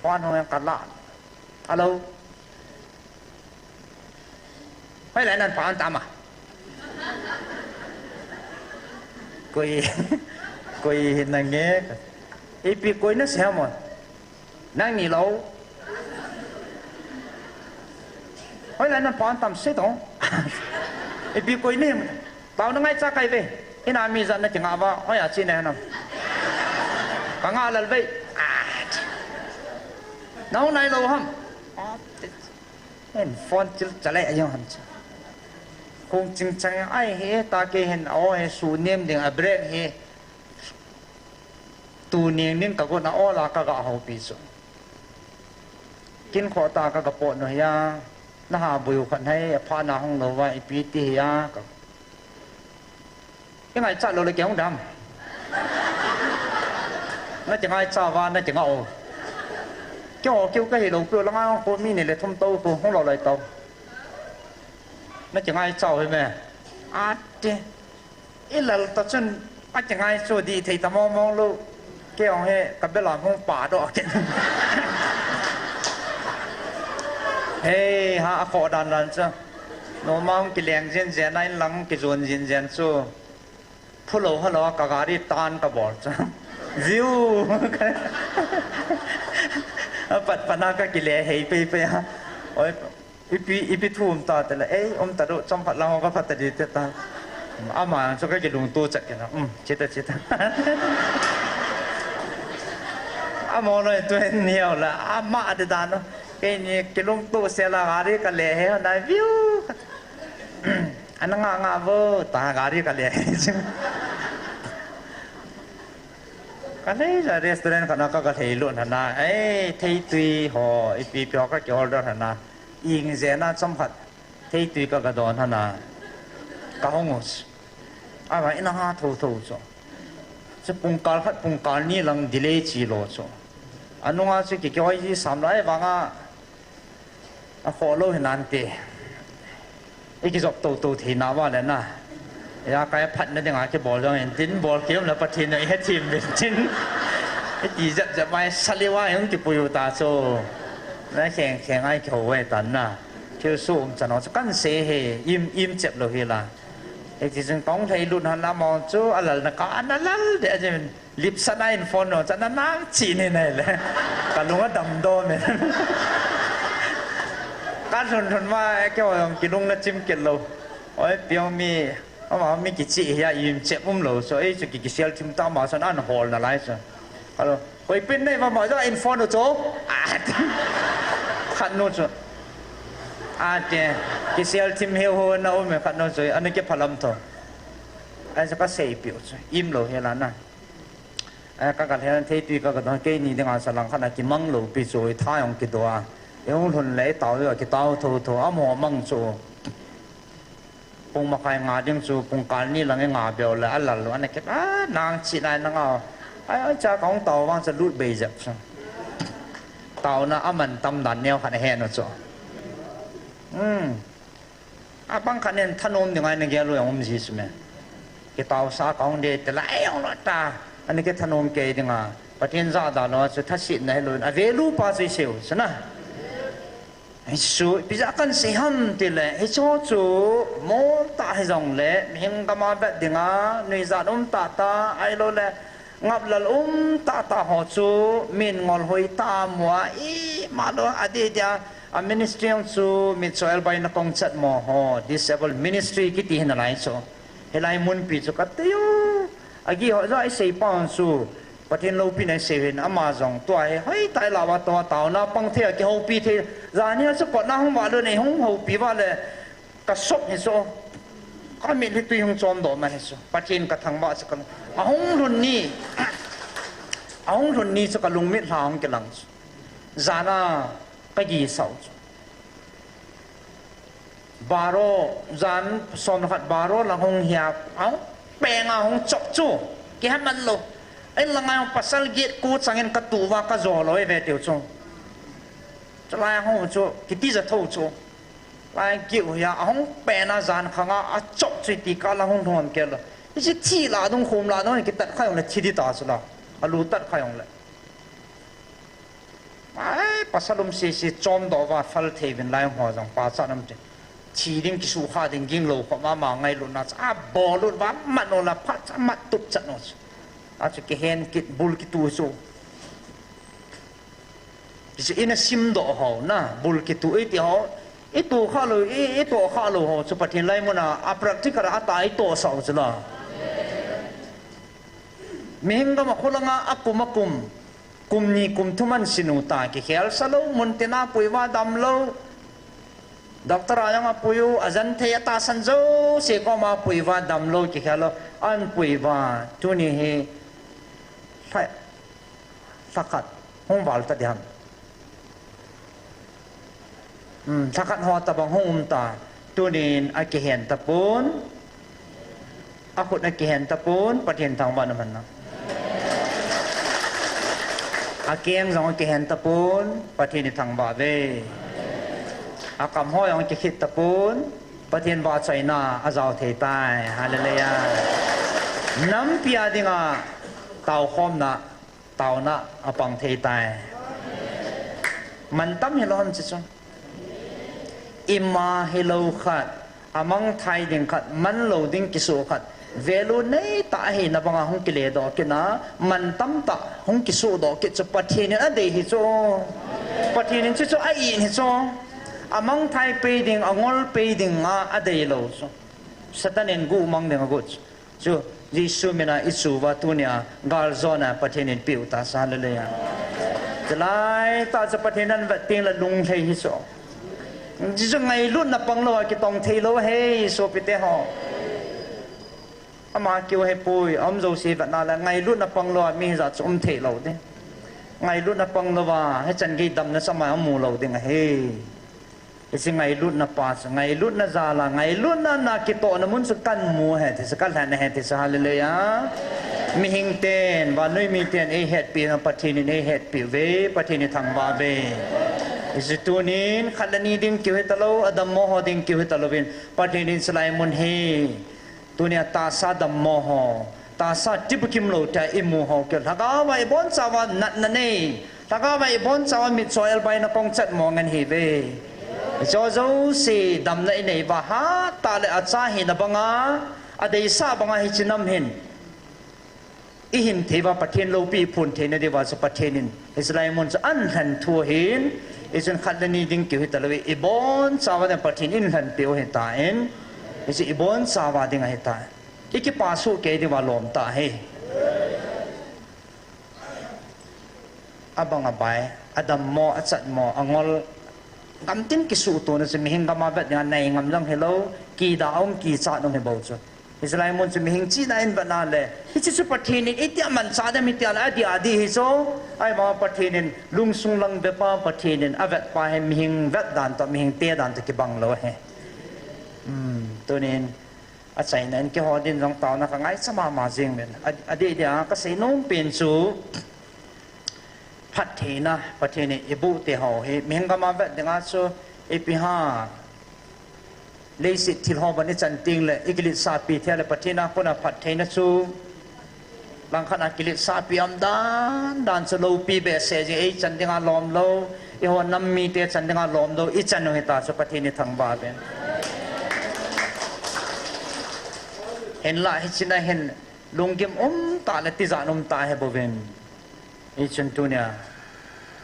S1: phone ho ka la alo hoi lai nan pa an ta ma koi na nge ipi koi na se mo nang ni lo hoi lai nan pa an tam se to ipi koi ne tao na ngai cha kai ve ina mi zan na chinga ba hoi a chi ne na ka nga lal ve nau nai lo ham en phone chil chale ayong ham kung ching chang ai he ta ke hen o he su nem ding a break he tu ning nin ka ko na o la ka ga ho pi so kin kho ta ka po no ya na ha bu khan hai pha na hong lo wa i pi ti ya ka cái ngày cha lo le ke hong dam na chang ai cha wa na chang o kêu cái lo pyo la nga ko mi ne le thom to ko hong lo lai to nó chẳng ai chào hay mẹ thế ít là ta chân chẳng ai cho đi thì ta mong luôn cái ông ấy cặp bé làm không bà đó cái hey ha khó đàn lần chứ nó mong cái leng gen gen này lăng cái zone gen gen số phulo hello cả gari tan cả bọt chứ view bắt pana cái leng hay pe ha ôi ipi thum ta te la ta ro chom phat lang ka phat di te ta ama so ka ke lung tu chat ke na cheta ama no tu niao la ama de da no ke ni ke lung tu se la gari ka le he na view ananga nga vo ta gari ka le ka le la restaurant ka na ka thei lu na na thei tui ho ipi pyo ka ke order na ing zena chompat thei tui ka ga don hana ka hongos ava ina ha tho so se pungkal khat pungkal ni lang delay chi lo so anunga se ki koi ji samlai wanga a follow hinan te iki jok to thi na wa le na ya kai phat na dinga ke bol jong en tin bol kem la pathin ai he team ben tin ti ja mai saliwa yang ti puyu ta so na khen ai khâu we tan na thiu su cha no kan se he im chep lo hi la ที่จึงต้องไทยรุ่นหันละมองจูอะไรนะก็อันนั้นเดี๋ยวจะลิปสไนน์ฟอนจะนั่นน้ำจีนี่เลยกันลุงก็ดำโดนเนี่ยการทนว่าแกว่ากินลุงน่ะจิ้มกินเราโอ้ยเปียวมีเอามามีกี่จีอย่ายืมเจ็บมุมเราส่วนไอ้จะกี่เซลทิมตามมาส่วนอันฮอลอะไรส่วนฮัลโหลโอ้ยเป็นได้มาบอกว่าอินฟอนโจ้ขัดโน้ตส่วนเจ้กี่เซลทิมเฮลโฮน่ะโอ้ยขัดโน้ตส่วนอันนี้แกพลัมทอไอ้จะก็เสียเปรียวส่วนอิ่มเราเฮลันน่ะไอ้ก็การเฮลันเทตีก็ต้องเกนี่ดึงอาสลังขนาดกินมังเราไปส่วนท้ายของกี่ตัวยังทนไหลเต่าด้วยกี่เต่าโถอ้ามหัวมังส่วนปงมาใครงาจึงสู่ปงการนี่หลังงาเบลแล้วอันหลังอันนี้ก็นางชีนายนางเอาไอ้จ้าของเต่าว่างจะรูดเบย์จับเต่าน่ะอามันตำดันเนี่ยขันแห่นนะจ๊ะบางขันเนี่ยถนนยังไงเนี่ยแกรู้อย่างผมสิสมัยกี่เต่าสาของเด็ดแต่ละไอ้ของรถตาอันนี้ก็ถนนเกยยังไงประเทศซาดาเนาะจะทัศน์ในรุ่นเวลูปาสิเซลใช่ไหมสุพิจารณาสิฮัมติเลยให้ชอบจูมอตาให้จงเลยมิงตามาแบบดิ่งนิจาตาไอ้โลเลยงับลลตาหัวจูมินงอลหอยตามัวมาโลอดีตมินิสทรีของจูมิโซเอลไปนักกองจัดมอฮอ disabled ministry กิติหินอะไรจูเฮลัยมุนปีจูกัตติโยอากีหัวใจเสียปอนจูประเทศเราปีไหนเสียเห็นอามาจงตัวเฮ้ยตายลาวตัวเต่าน่ะปังเทียกี่หัวปีเทียจานนี้จะกดน้าห้องว่าเลยในห้องหัวปีว่าเลยกระสอบเห็นโซก็มีที่ตัวห้องจอมโดมันเห็นโซประเทศกระทั่งว่าสักห้องรุ่นนี้สักลุงมิตรหางกันหลังจานะก็ยี่สาวบาโรจานสอนขัดบาโรหลังห้องเหียบแปลงห้องจบจู่แกให้มันลงไอ้ละไงpasal gateกูสังเกตกระตูว่าก็จ่อเลยเวทีจู่จะไล่ห้องจู่กิติจะทู่จู่ไล่เกี่ยวอย่าห้องแปลน่าจานข้างจบจุดที่การละห้องทอนเกล้นี่จะที่ละตรงโคมละตรงนี้กิตัดข้าวเลยที่ที่ตาสุดละรู้ตัดข้าวเลยไอ้pasalลมเสียจอมดอกว่าฟัลเทวินไล่หัวจังภาษาน้ำเจที่ดิ้งกิสุขาดิ้งยิงโลกมาไงลุนัสบอลุนว่ามันโนละพัดมัดตุกจัดโนสอาจจะเห็นกิดบุลกิตูโซจะอินซิมดอกเขานะบุลกิตูที่เขาตัวข้าเลยตัวข้าเลยเขาสุปฏิไลมันอ่ะปรักที่กระอัตไอตัวสาวจ้ะละมีหิงก็มาคนละงากุมนี่กุมทุมันสินุตาที่เขลสโลมุนตินาปุยว่าดำโลด็อกเตอร์ยังมาปุยอาจารย์เทียตาสันโจเสกมาปุยว่าดำโลที่เขลอันปุยว่าทุนี่เฮสักขัดห้องวาลตัดยามสักขัดหอตะบังห้องตาตัวนี้อาเกห็นตะปูนอากุดอาเกห็นตะปูนประเทศทางบ้านมันนะอาเกียงสองอาเกห็นตะปูนประเทศทางบ้านเวอากำห้อยอาเกหิตตะปูนประเทศบ้านไชน่าอาจาวเทตายฮาเลลูยาน้ำพิอาดิงาเต่าคอมนะเต่านะอปังเทตายมันตั้มเฮโลฮันจิตอิมาเฮโลขัดอามังไทยดิ่งขัดมันโลดิ่งกิสุขัดเวลูเนตาเฮนับงาหงกิเลดอกกินะมันตั้มตาหงกิสุดอกกิจปัทเทนิอเดหิโซปัทเทนิจิโซไออินหิโซอามังไทยเปดิ่งองอลเปดิ่งอเดโลโซสตันเองกูมังดิ่งกุจจูYesus mina isu watunya galzona patenin piu ta salaleya jalai ta cha patenan vating la lung thei hi so jisu ngai lut na panglo ki tong thei lo he so pite ho ama kiu he pui am zo si va na la ngai lut na panglo mi za chum thei lo de ngai lut na panglo wa he chan gi dam na sama amu lo de nga he isi ngai lut na pas ngai lut na zala ngai lut na kito na mun sukan mu he ti sakal han he ti sa haleluya mi hing ten wa noi mi ten e het pi na pathini ne het pi ve pathini thang wa be isi tunin khalani ding ki he talo adam mo ho ding ki he talo bin pathini salai mun he tunia ta sa dam mo ho ta sa tibukim lo ta imu ho ke thaga wai bon sawa nat na ne thaga wai bon sawa mit soil bai na kong chat mo ngan he ve cho dấu si đầm này này và hát ta lại ở xa hi na banga adai sa banga hi chinam hin i hin theva pathen lo pi phun the na dewa sa pathenin Israel mon sa an han thu hin isun khalani ding ki hitalawi ibon sawa na pathen in han peo he ta en isi ibon sawa ding he ta iki pasu ke dewa lom ta he abang abai adam mo achat mo angol ngam tin ki su to na se mihing gama bet nga nei ngam lang hello ki da ong ki cha nong he bo chu Israel mon se mihing chi na in bana le hi chi su pathin in itia man sa da mi tia la di adi hi so ai ma pathin in lung sung lang be pa pathin in avet pa he mihing vet dan to mihing te dan to ki bang lo he to nin a chai nan ki hodin rong taw na ka ngai sama ma jing men adi dia ka sei nom pen chuพัดเทนะประเทศนี้บุเตหอเฮเมงกมาเวดงาโซเอพิฮาเลยสิทิลหอบันนี้จันติงเลยอีกลิซาปีเทเลประเทศนะคนพัดเทนะซูบางขณะกิลิซาปีอัมดานสโลปีเบสเซจไอจันติงาลอมโลอีหัวน้ำมีเตจันติงาลอมโลอีจันโนเฮตาสประเทศนี้ทั้งบาเป็นเห็นละเห็นชินะเห็นลุงเกมตาและติจานตาเฮบเวนอีฉันตัวเนี่ย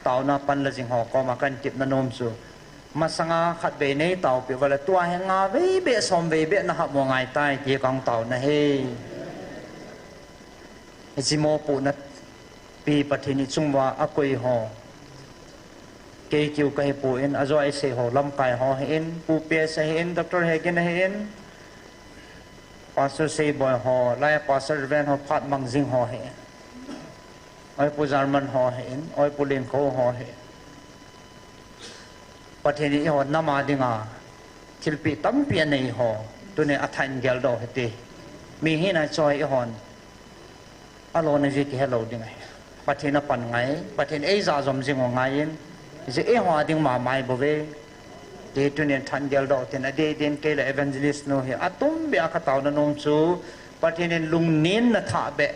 S1: เต่านาปันละจิงหอกมากันจิบนนมสูมาสังอาขัดเบเนเต่าเปียวันตัวแหงอาเวเบสอมเวเบนะฮับมองไงใต้เกี่ยกังเต่านะเฮไอจิโมปูนัดปีปฏินิจุงว่าอกุยหอเกี่ยกิวกับเฮปูเอ็นอจอยเสหอลำไก่หอเห็นปูเปียเสเห็นดรเฮกินเห็นพาสเตอร์เซบอยหอไล่พาสเตอร์เวนหอพัดมังจิงหอเห็นไอ้ผู้จารมันห่อเห็นไอ้ผู้เลี้ยงเขาห่อเห็นประเทศนี้ห่อน้ำมาดิงาทิลปีตั้มเปียในห่อตัวนี้อัฐันเกลดอกเหตุมีให้นายจอยห่อนอารมณ์ในจิตให้เราดิงไงประเทศนั้นปันไงประเทศเอซาจอมจิงว่าไงจะเอห่อดิงมาไม่บ่เวเดตัวนี้ทันเกลดอกเห็นเดเดนเกลเอเวนเจลิสโนเฮอัตุมเบียกตาวนนมจูประเทศนี้ลุงเน้นนะท่าเบะ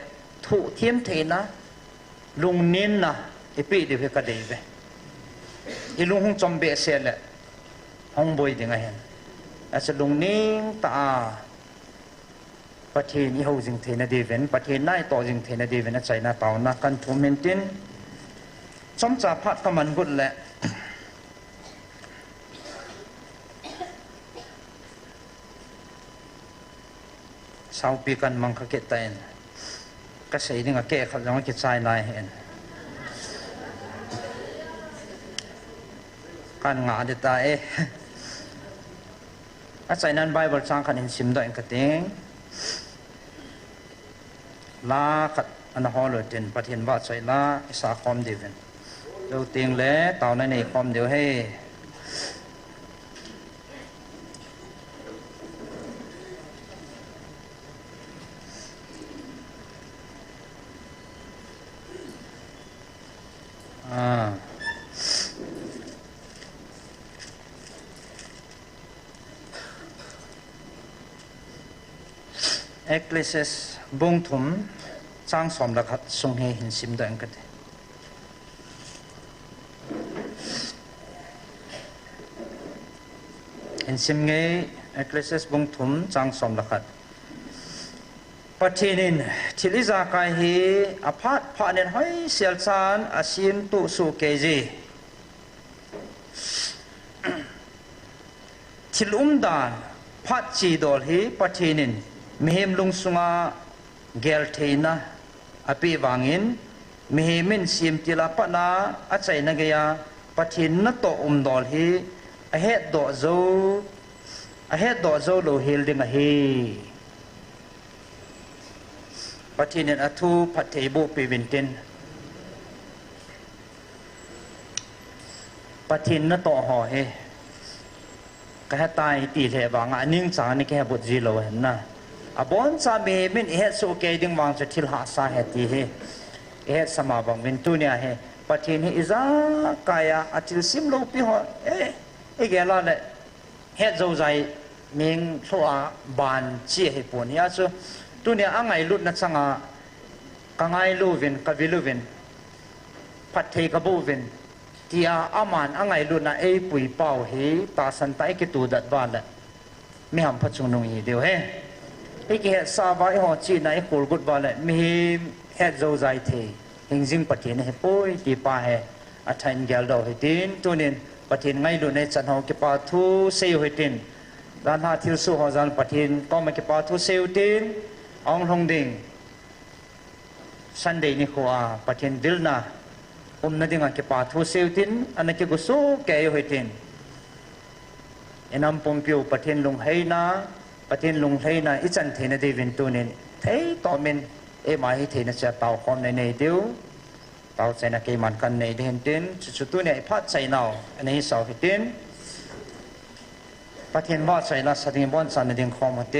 S1: ถูเทียมเทนะลุงนินนะอีปีเดียวกันได้เว้ยอีลุงหงจอมเบสเซลเลยหงบอยยังไงเห็นอาจจะลุงนิงตาประเทศนี้เขาจึงเทนดีเวนประเทศไหนต่อจึงเทนดีเวนใจน่าเต่านักกันทุ่มเมนตินสมจ่าพัดก็มันบุญแหละสาวปีกันมังคเกตเตนก็ใส่นี่ก็แก้ขัดยังไม่คิดใจนายเห็นการงานเด็ดตายอาศัยนั้นใบบทสร้างขันเห็นซิมด้วยกันเองลาขัดอันหอเลยเด่นประเทศว่าใส่ลาอิสาคอมเดียวเราเตียงแล้วเต่าในคอมเดียวให้เอ็กเลสบุงถุมจ้างสมรักทรงเหินซิมดังกันเห็นซิมเงยเอ็กเลสบุงถุมจ้างสมรักประเทศนี้ที่ลิซากายฮีอภัทผ่านเนให้เสียชานอาศิมตุสุเกจีที่ลุ่มดานพัดจีดอลฮีประเทศนี้มิเหมลุงสุงาเกลเทนะอภิวังอินมิเหมินซิมติลาปนาอาศัยนักยาประเทศนัตโตดอลฮีอาเฮดดอโซโลฮิลดิงาฮีประเทศนี้อัตุพัฒเทบุปีวินตินประเทศนั้นต่อห่อเฮก็ให้ตายตีเทบางอันนิ่งสารนี่แค่บทจีโลเห็นนะอบอนซาเบมินเฮสุเกดิงวางจะทิลหาสาเหตุเฮเฮสมาบังวินตุเนี่ยเฮประเทศนี้อิจากายาอัติลซิมโลปีห่อเกล้าเลยเฮโจใจมิงโซอาบานเชี่ยให้ปวดเนี่ยsoตัวเนี่ยอ่างไงลุดนัดสังอากังไงลูวินกับวิลูวินพัดเทกับบูวินที่อามันอ่างไงลุดน่ะปุยเป่าเฮตาสันไตกิตูดัดบ้านละไม่หำพัดชงนงอีเดียวเฮ อีกเหตุสาบายหอจีนไอ้กูกุดบาเลยมีเหตุโจใจเทหิงจิงปะเทนให้ป่วยตีปาให้อัฐันเกลดาวให้ดินตัวนี้ปะเทนไงลุในจันทร์กิปาทูเซลให้ดินด้านหาทิลสุหอจันปะเทนก็มากิปาทูเซลดินองหงดิงสันเดย์นี่ขวาปะเทนดิลนานาดิงกิปาทูเซลดินอันนั้นกิกุสุแกยให้ดินนำปมพิวปะเทนลงให้นาปะเทนลงให้นาอิจันเทนเดวินตัวนี้เท่ต่อมินมาให้เทนจะเตาคอมในเดียวเตาใจนักเกมันกันในเดินดินสุดตัวเนี่ยพัดใจเนาอันนี้สาวหิดินปะเทนว่าใจละสติบอนสันในเดินคอมเต